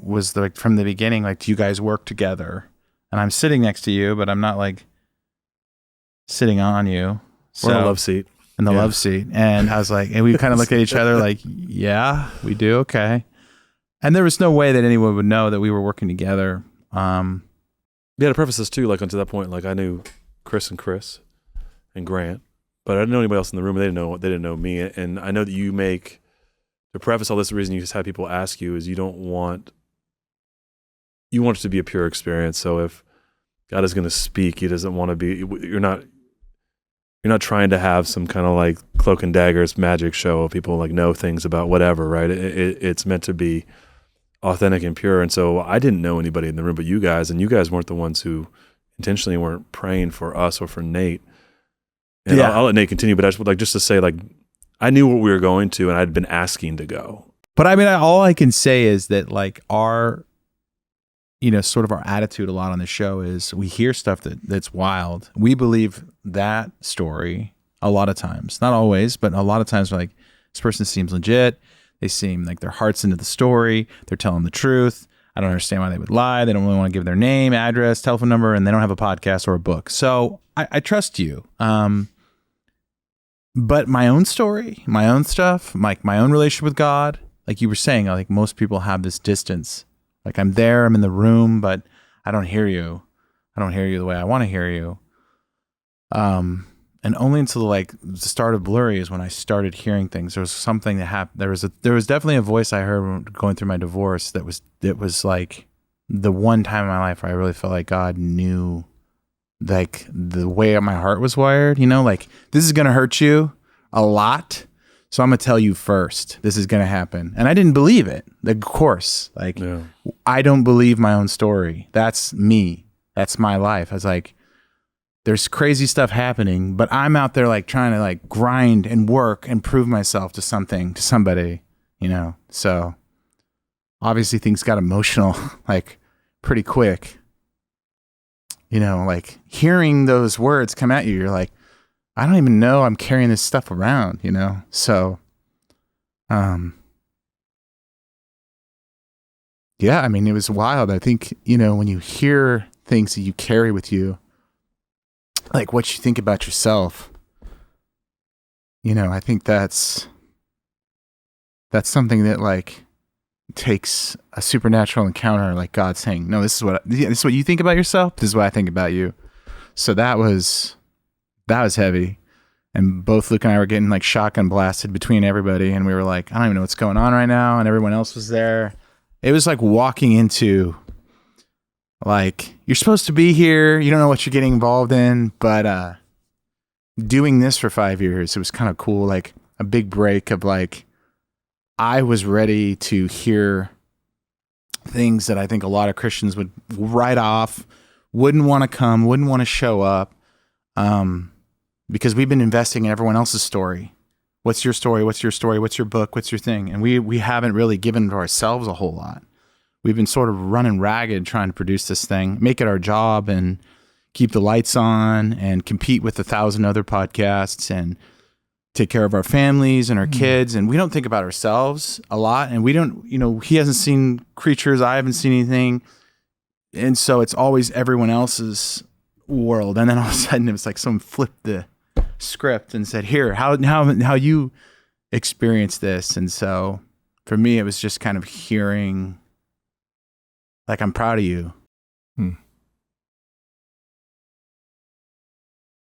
Speaker 1: was like from the beginning, like, do you guys work together? And I'm sitting next to you, but I'm not like sitting on you.
Speaker 3: We're in a love seat.
Speaker 1: In the love seat. And I was like, and we kind of looked at each other like, yeah, we do. Okay. And there was no way that anyone would know that we were working together.
Speaker 3: Yeah, to preface this too, like until that point, like I knew Chris and Grant, but I didn't know anybody else in the room. They didn't know me. And I know that you make, to preface all this, the reason you just have people ask you is you want it to be a pure experience. So if God is going to speak, he doesn't want to be, you're not trying to have some kind of like cloak and daggers magic show of people like know things about whatever, right? It's meant to be authentic and pure. And so I didn't know anybody in the room but you guys, and you guys weren't the ones who intentionally weren't praying for us or for Nate. And I'll let Nate continue, but I just would like just to say, like, I knew what we were going to, and I'd been asking to go.
Speaker 1: But I mean, all I can say is that like our, sort of our attitude a lot on the show is we hear stuff that's wild. We believe that story a lot of times, not always, but a lot of times we're like, this person seems legit. They seem like their heart's into the story. They're telling the truth. I don't understand why they would lie. They don't really want to give their name, address, telephone number, and they don't have a podcast or a book. So I trust you. But my own story, my own stuff, like my own relationship with God, like you were saying, like most people have this distance. Like I'm there, I'm in the room, but I don't hear you. I don't hear you the way I want to hear you. And only until like the start of Blurry is when I started hearing things. There was something that happened. There was definitely a voice I heard going through my divorce that was like the one time in my life where I really felt like God knew like the way my heart was wired, like this is going to hurt you a lot. So I'm going to tell you first, this is going to happen. And I didn't believe it. Of course, like I don't believe my own story. That's me. That's my life. I was like, there's crazy stuff happening, but I'm out there like trying to like grind and work and prove myself to somebody, So obviously things got emotional like pretty quick. Like hearing those words come at you, you're like, I don't even know I'm carrying this stuff around, So, yeah, I mean, it was wild. I think, when you hear things that you carry with you, like what you think about yourself, I think that's something that like takes a supernatural encounter, like God saying, no, this is what you think about yourself. This is what I think about you. So that was heavy. And both Luke and I were getting like shotgun blasted between everybody. And we were like, I don't even know what's going on right now. And everyone else was there. It was like walking into like, you're supposed to be here. You don't know what you're getting involved in, but doing this for 5 years, it was kind of cool. Like a big break of like, I was ready to hear things that I think a lot of Christians would write off, wouldn't want to come, wouldn't want to show up, because we've been investing in everyone else's story. What's your story? What's your story? What's your book? What's your thing? And we haven't really given to ourselves a whole lot. We've been sort of running ragged trying to produce this thing, make it our job and keep the lights on and compete with 1,000 other podcasts and take care of our families and our kids. And we don't think about ourselves a lot. And we don't, he hasn't seen creatures. I haven't seen anything. And so it's always everyone else's world. And then all of a sudden it was like someone flipped the script and said, here, how you experience this. And so for me, it was just kind of hearing like, I'm proud of you.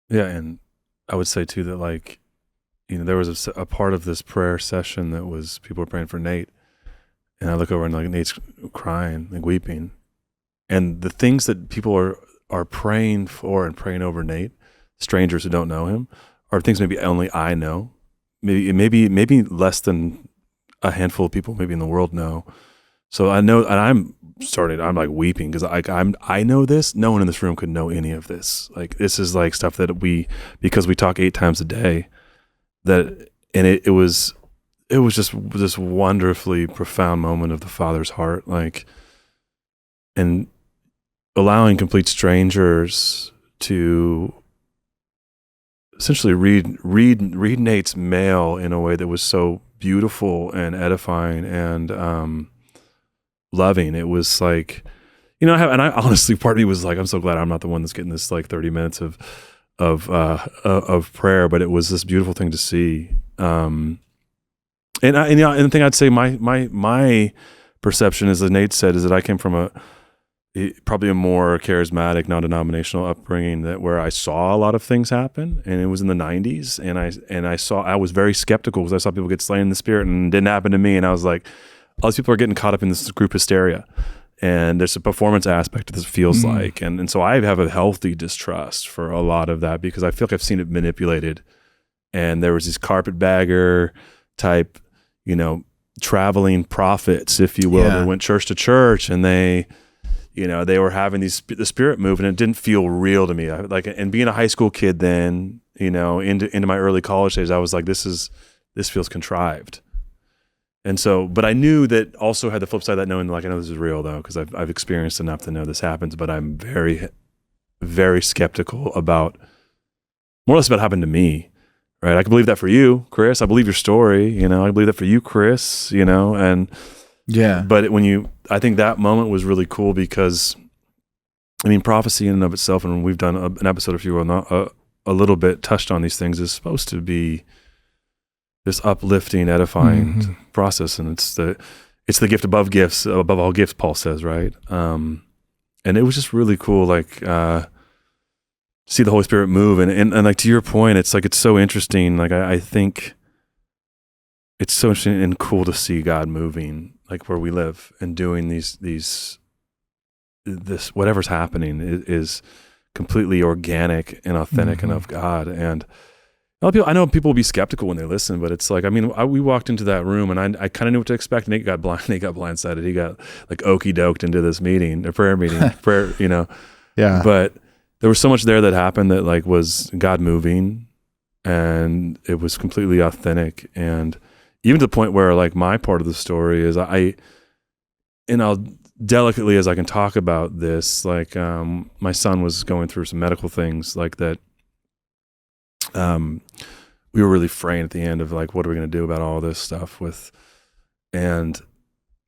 Speaker 3: Yeah. And I would say too, that like, there was a part of this prayer session that was people were praying for Nate, and I look over and like Nate's crying, like weeping, and the things that people are praying for and praying over Nate, strangers who don't know him, are things maybe only I know. Maybe less than a handful of people maybe in the world know. So I know, and I'm like weeping because I know this. No one in this room could know any of this. Like, this is like stuff that because we talk 8 times a day, and it was just this wonderfully profound moment of the Father's heart, like, and allowing complete strangers to essentially read Nate's mail in a way that was so beautiful and edifying and loving. It was like, and I honestly, part of me was like, I'm so glad I'm not the one that's getting this like 30 minutes of prayer, but it was this beautiful thing to see. And the thing I'd say, my perception, as Nate said, is that I came from probably a more charismatic, non-denominational upbringing where I saw a lot of things happen, and it was in the 90s, and I was very skeptical because I saw people get slain in the Spirit, and it didn't happen to me, and I was like, all these people are getting caught up in this group hysteria, and there's a performance aspect to this, feels like, and so I have a healthy distrust for a lot of that because I feel like I've seen it manipulated, and there was these carpetbagger type, traveling prophets, if you will, that went church to church, and they were having the Spirit move, and it didn't feel real to me. And being a high school kid then, into my early college days, I was like, this feels contrived. And so, but I knew that also had the flip side of that, knowing like, I know this is real though, because I've experienced enough to know this happens, but I'm very, very skeptical about, more or less about what happened to me, right? I can believe that for you, Chris. I believe your story, I believe that for you, Chris, and yeah. But I think that moment was really cool because, prophecy in and of itself, and we've done an episode, if you will, a little bit touched on these things, is supposed to be this uplifting, edifying process, and it's the gift above gifts, above all gifts, Paul says, right? And it was just really cool, like see the Holy Spirit move, and like to your point, it's like it's so interesting. Like I think it's so interesting and cool to see God moving, like where we live, and doing this whatever's happening is completely organic and authentic and of God. And I know people will be skeptical when they listen, but it's like, we walked into that room and I kind of knew what to expect. Nate got blindsided. He got like okey doked into this prayer meeting, Yeah. But there was so much there that happened that like was God moving, and it was completely authentic. And even to the point where like my part of the story is I'll delicately as I can talk about this, like my son was going through some medical things like that. We were really fraying at the end of like, what are we going to do about all this stuff and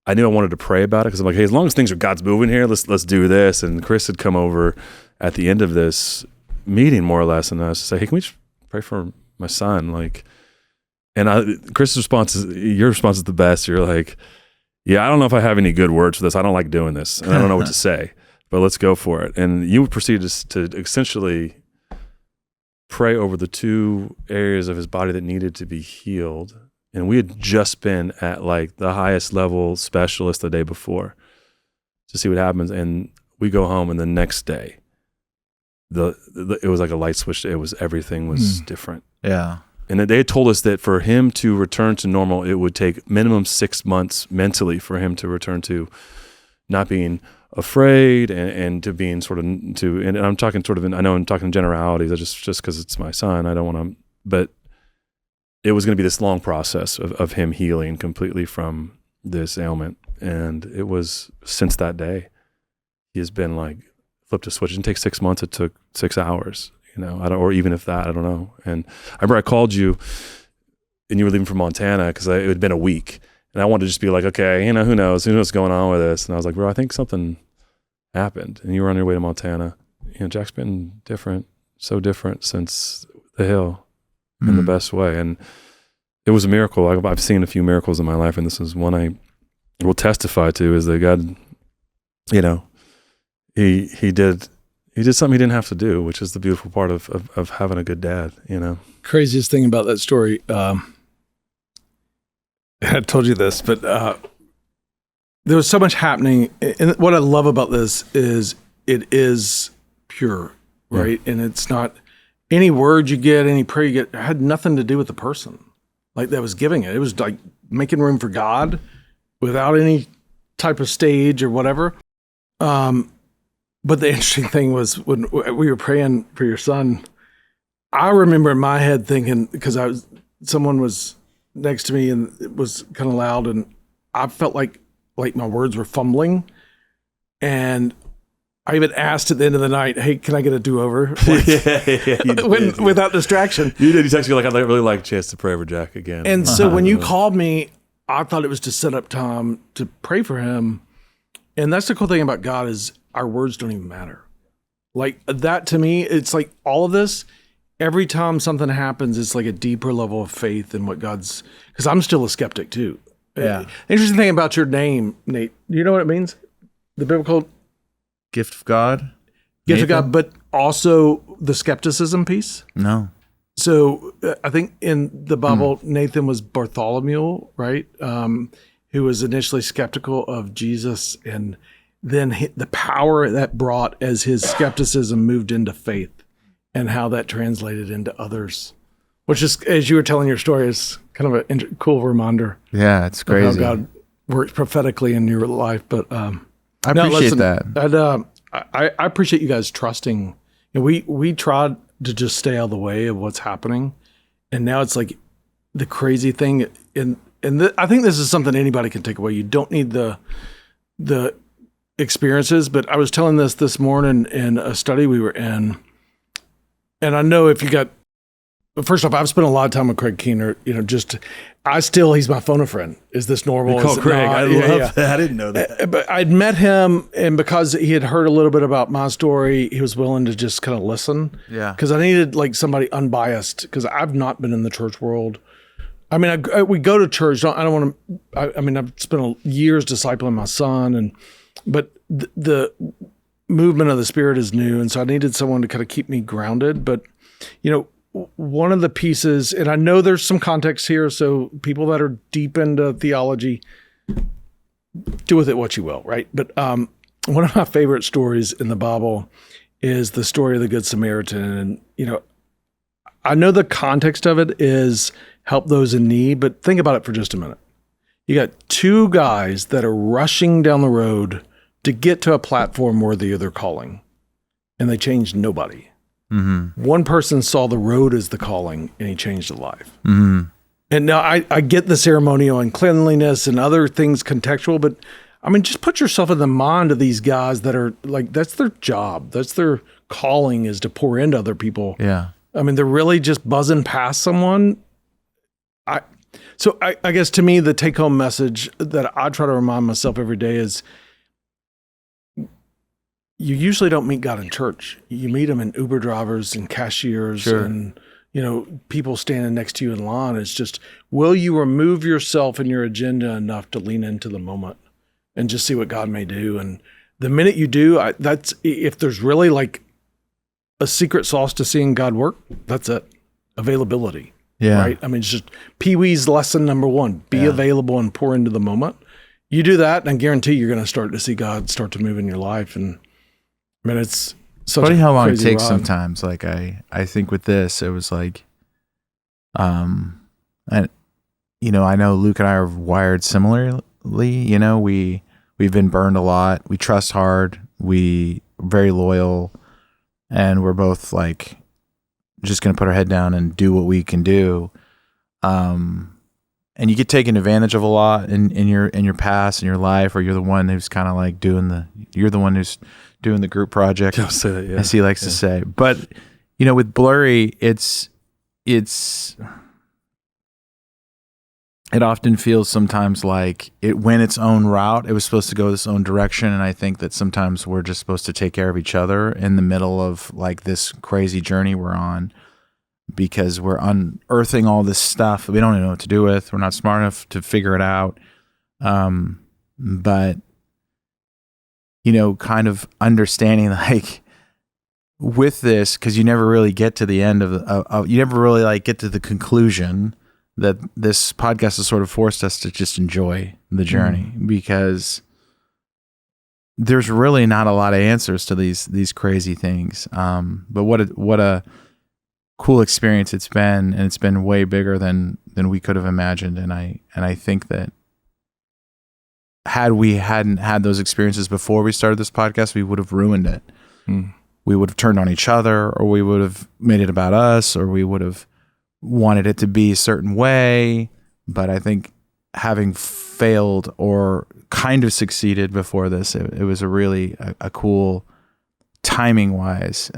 Speaker 3: I knew I wanted to pray about it because I'm like, hey, as long as things are God's moving here, let's do this. And Chris had come over at the end of this meeting, more or less, and I was say, hey, can we just pray for my son? Like, and Chris's response your response is the best. You're like, yeah, I don't know if I have any good words for this. I don't like doing this, and I don't know what to say, but let's go for it. And you proceeded to essentially pray over the 2 areas of his body that needed to be healed. And we had just been at like the highest level specialist the day before to see what happens. And we go home, and the next day, it was like a light switch. Everything was different. Yeah. And they had told us that for him to return to normal, it would take minimum 6 months mentally for him to return to not being afraid and to being and I'm talking I know I'm talking generalities, just because it's my son, I don't want to, but it was going to be this long process of him healing completely from this ailment. And it was, since that day, he has been like flipped a switch. It didn't take 6 months, it took 6 hours, or even if that, I don't know. And I remember I called you and you were leaving for Montana because it had been a week. And I wanted to just be like, okay, who knows what's going on with this? And I was like, bro, I think something happened. And you were on your way to Montana. Jack's been different, so different since the Hill in the best way. And it was a miracle. I've seen a few miracles in my life, and this is one I will testify to, is that God, he did something he didn't have to do, which is the beautiful part of having a good dad,
Speaker 2: Craziest thing about that story, I told you this, but there was so much happening. And what I love about this is it is pure, right? Yeah. And it's not any word you get, any prayer you get, had nothing to do with the person like that was giving it. It was like making room for God without any type of stage or whatever. But the interesting thing was when we were praying for your son, I remember in my head thinking, because someone was next to me and it was kind of loud, and I felt like my words were fumbling. And I even asked at the end of the night, "Hey, can I get a do-over?" Without distraction.
Speaker 3: You did. You texted me like, "I'd really like a chance to pray for Jack again."
Speaker 2: And so when you called me, I thought it was to set up time to pray for him. And that's the cool thing about God is our words don't even matter. Like that to me, it's like all of this, every time something happens, it's like a deeper level of faith in what God's, because I'm still a skeptic too.
Speaker 1: Yeah.
Speaker 2: The interesting thing about your name, Nate, do you know what it means? The biblical
Speaker 1: Gift of God?
Speaker 2: gift of
Speaker 1: Nathan?
Speaker 2: God, but also the skepticism piece.
Speaker 1: No.
Speaker 2: So I think in the Bible, Nathan was Bartholomew, right? Who was initially skeptical of Jesus, and then the power that brought as his skepticism moved into faith, and how that translated into others, which is, as you were telling your story, is kind of a cool reminder.
Speaker 1: Yeah, it's
Speaker 2: Of
Speaker 1: crazy.
Speaker 2: how God works prophetically in your life. But
Speaker 1: I appreciate that.
Speaker 2: I appreciate you guys trusting. And we tried to just stay out of the way of what's happening, and now it's like the crazy thing. I think this is something anybody can take away. You don't need the experiences. But I was telling this morning in a study we were in, and I know if you got. First off, I've spent a lot of time with Craig Keener. He's my phone a friend. Is this normal?
Speaker 3: You call
Speaker 2: Is it
Speaker 3: Craig.
Speaker 2: not?
Speaker 3: I love that. I didn't know that.
Speaker 2: But I'd met him, and because he had heard a little bit about my story, he was willing to just kind of listen.
Speaker 1: Yeah.
Speaker 2: Because I needed like somebody unbiased, because I've not been in the church world. I mean, we go to church. I don't want to. I mean, I've spent years discipling my son, but the movement of the Spirit is new, and so I needed someone to kind of keep me grounded. But one of the pieces, and I know there's some context here, so people that are deep into theology, do with it what you will, right? But one of my favorite stories in the Bible is the story of the Good Samaritan. And, I know the context of it is help those in need, but think about it for just a minute. You got two guys that are rushing down the road to get to a platform worthy of their calling, and they changed nobody. Mm-hmm. One person saw the road as the calling, and he changed a life. Mm-hmm. And now I get the ceremonial and cleanliness and other things contextual, but I mean, just put yourself in the mind of these guys that are like, that's their job. That's their calling, is to pour into other people.
Speaker 1: Yeah.
Speaker 2: I mean, they're really just buzzing past someone. So I guess to me, the take home message that I try to remind myself every day is, you usually don't meet God in church. You meet him in Uber drivers and cashiers and, people standing next to you in line. It's just, will you remove yourself and your agenda enough to lean into the moment and just see what God may do? And the minute you do, that's, if there's really like a secret sauce to seeing God work, that's it. Availability.
Speaker 1: Yeah.
Speaker 2: Right. I mean, it's just Pee-wee's lesson number one, be available and pour into the moment. You do that, and I guarantee you're going to start to see God start to move in your life. And I mean, it's such
Speaker 1: funny how long it
Speaker 2: crazy
Speaker 1: takes
Speaker 2: ride.
Speaker 1: sometimes. Like I think with this, it was like, and I know Luke and I are wired similarly. We've been burned a lot. We trust hard. We very loyal, and we're both like just going to put our head down and do what we can do. And you get taken advantage of a lot in your past, in your life, or you're the one who's kind of like doing the group project,
Speaker 3: I'll say that, yeah.
Speaker 1: as he likes to say. But with Blurry, it often feels sometimes like it went its own route. It was supposed to go its own direction, and I think that sometimes we're just supposed to take care of each other in the middle of like this crazy journey we're on, because we're unearthing all this stuff that we don't even know what to do with. We're not smart enough to figure it out. But kind of understanding like with this, because you never really get to the end you never really like get to the conclusion, that this podcast has sort of forced us to just enjoy the journey, because there's really not a lot of answers to these crazy things. But what a cool experience it's been, and it's been way bigger than we could have imagined. And I think that had we hadn't had those experiences before we started this podcast, we would have ruined it. We would have turned on each other, or we would have made it about us, or we would have wanted it to be a certain way. But I think having failed or kind of succeeded before this, it was a really a cool timing wise.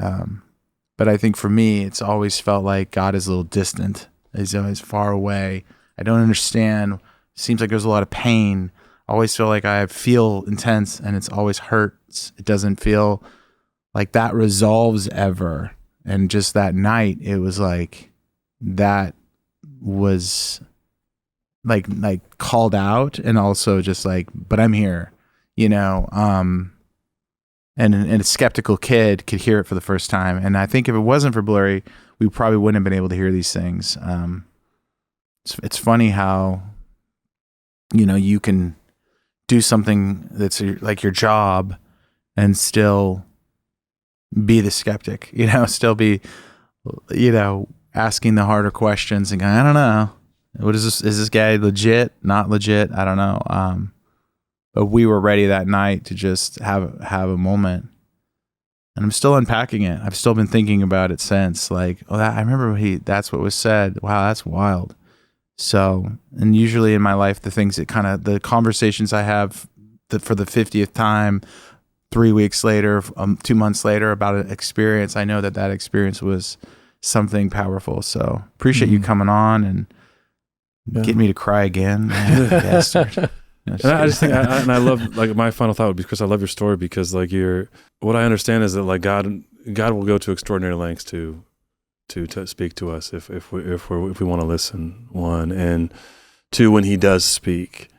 Speaker 1: But I think for me, it's always felt like God is a little distant. He's always far away. I don't understand. Seems like there's a lot of pain. I always feel like I feel intense, and it's always hurts. It doesn't feel like that resolves ever. And just that night, it was like that was like called out, and also just like, but I'm here, and a skeptical kid could hear it for the first time. And I think if it wasn't for Blurry, we probably wouldn't have been able to hear these things. It's funny how, you can do something that's like your job and still be the skeptic, still be, asking the harder questions and going, I don't know. What is this? Is this guy legit? Not legit? I don't know. But we were ready that night to just have a moment, and I'm still unpacking it. I've still been thinking about it since. Like, I remember that's what was said. Wow, that's wild. So, and usually in my life, the conversations I have for the 50th time, 3 weeks later, 2 months later, about an experience, I know that experience was something powerful. So appreciate you coming on and getting me to cry again. Bastard.
Speaker 3: And I just think, and I love, like, my final thought would be, Chris, I love your story because, like, what I understand is that, like, God will go to extraordinary lengths to speak to us if we want to listen. One, and two, when He does speak,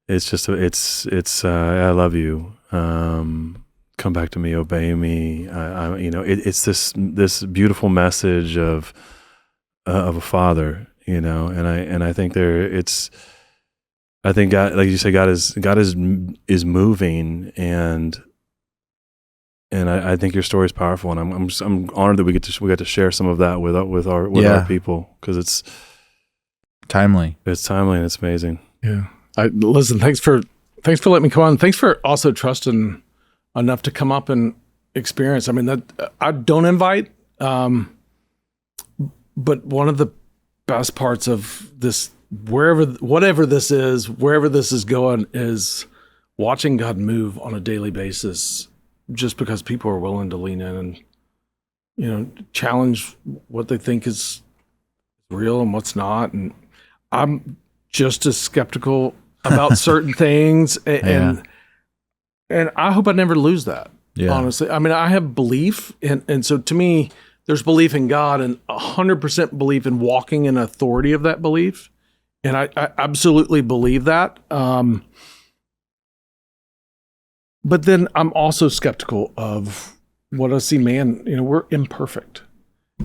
Speaker 3: it's just I love you. Come back to me, obey me. It's this beautiful message of a father, and I think I think God, like you say, God is moving, and I think your story is powerful, and I'm honored that we get to share some of that with our people, because it's
Speaker 1: timely.
Speaker 3: It's timely and it's amazing.
Speaker 2: Yeah. Listen, thanks for letting me come on. Thanks for also trusting enough to come up and experience. I mean, that I don't invite, but one of the best parts of this, whatever this is, wherever this is going, is watching God move on a daily basis, just because people are willing to lean in and, challenge what they think is real and what's not. And I'm just as skeptical about certain things. And I hope I never lose that, honestly. I mean, I have belief. And so to me, there's belief in God and 100% belief in walking in authority of that belief. And I absolutely believe that. But then I'm also skeptical of what I see, man. We're imperfect.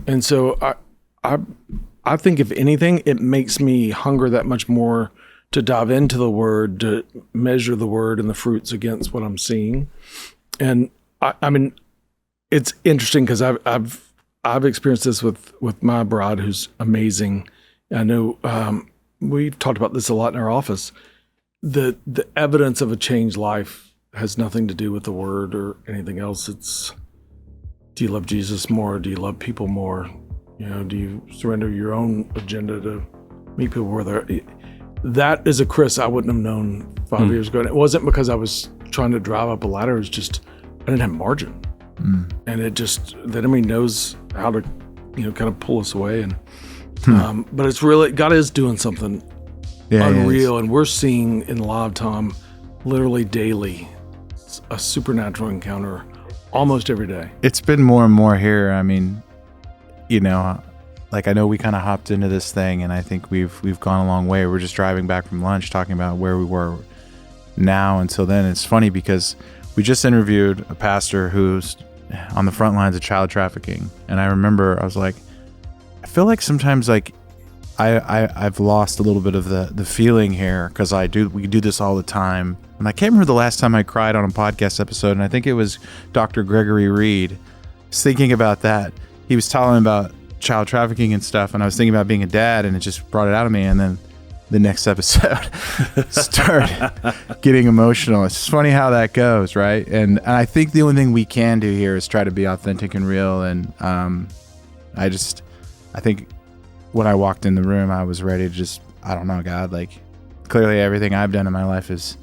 Speaker 2: And so I think, if anything, it makes me hunger that much more to dive into the Word, to measure the Word and the fruits against what I'm seeing. And I mean, it's interesting because I've experienced this with my bride, who's amazing. I know we've talked about this a lot in our office. The evidence of a changed life has nothing to do with the Word or anything else. It's, do you love Jesus more? Do you love people more? Do you surrender your own agenda to meet people where they're? That is a Chris I wouldn't have known 5 years ago. And it wasn't because I was trying to drive up a ladder. It was just, I didn't have margin. And it just, the enemy knows how to, kind of pull us away. And, but it's really, God is doing something unreal. And we're seeing in live time, literally daily, a supernatural encounter almost every day.
Speaker 1: It's been more and more here. I mean, like, I know we kind of hopped into this thing, and I think we've gone a long way. We're just driving back from lunch talking about where we were now until then. It's funny because we just interviewed a pastor who's on the front lines of child trafficking, and I remember I was like, I feel like sometimes, like, I've lost a little bit of the feeling here, because we do this all the time. And I can't remember the last time I cried on a podcast episode, and I think it was Dr. Gregory Reed. I was thinking about that. He was telling about child trafficking and stuff, and I was thinking about being a dad, and it just brought it out of me. And then the next episode started getting emotional. It's just funny how that goes, right? And I think the only thing we can do here is try to be authentic and real. And I think when I walked in the room, I was ready to just, I don't know, God, like clearly everything I've done in my life is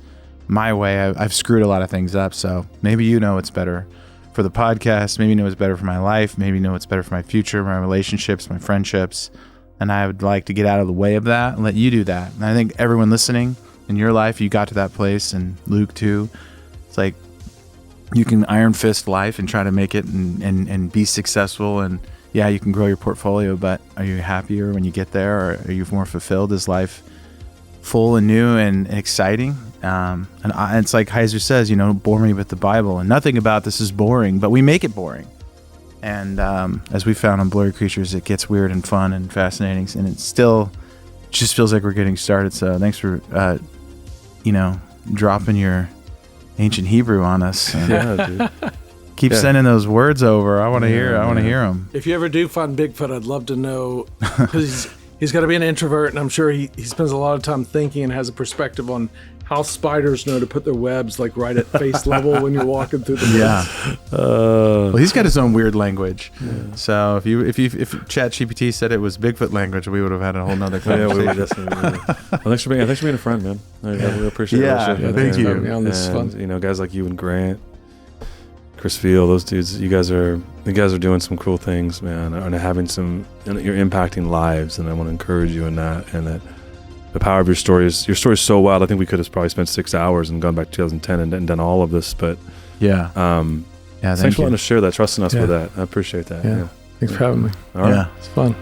Speaker 1: my way. I've screwed a lot of things up. So maybe you know what's better for the podcast. Maybe you know what's better for my life. Maybe you know what's better for my future, my relationships, my friendships. And I would like to get out of the way of that and let you do that. And I think everyone listening in your life, you got to that place, and Luke too. It's like you can iron fist life and try to make it and be successful. And yeah, you can grow your portfolio, but are you happier when you get there, or are you more fulfilled? Is life full and new and exciting? And it's like Heiser says, bore me with the Bible. And nothing about this is boring, but we make it boring. And as we found on Blurry Creatures, it gets weird and fun and fascinating, and it still just feels like we're getting started. So thanks for, dropping your ancient Hebrew on us.
Speaker 3: Yeah, dude.
Speaker 1: Keep sending those words over. I want to hear. I want to hear them.
Speaker 2: If you ever do find Bigfoot, I'd love to know, because he's got to be an introvert, and I'm sure he spends a lot of time thinking and has a perspective on how spiders know to put their webs like right at face level when you're walking through the woods.
Speaker 1: Yeah. Well, he's got his own weird language. Yeah. So if ChatGPT said it was Bigfoot language, we would have had a whole nother conversation.
Speaker 3: Yeah, we would definitely. Well, thanks for being a friend, man. I really appreciate it.
Speaker 1: Yeah, thank you.
Speaker 2: This is fun.
Speaker 3: Guys like you and Grant, Chris Field, those dudes, you guys are doing some cool things, man, and you're impacting lives, and I want to encourage you in that, and that the power of your story is so wild. I think we could have probably spent 6 hours and gone back to 2010 and done all of this, but thanks for letting us share that, trusting us with that. I appreciate that.
Speaker 2: Yeah. Thanks for having me.
Speaker 3: All right.
Speaker 2: It's fun.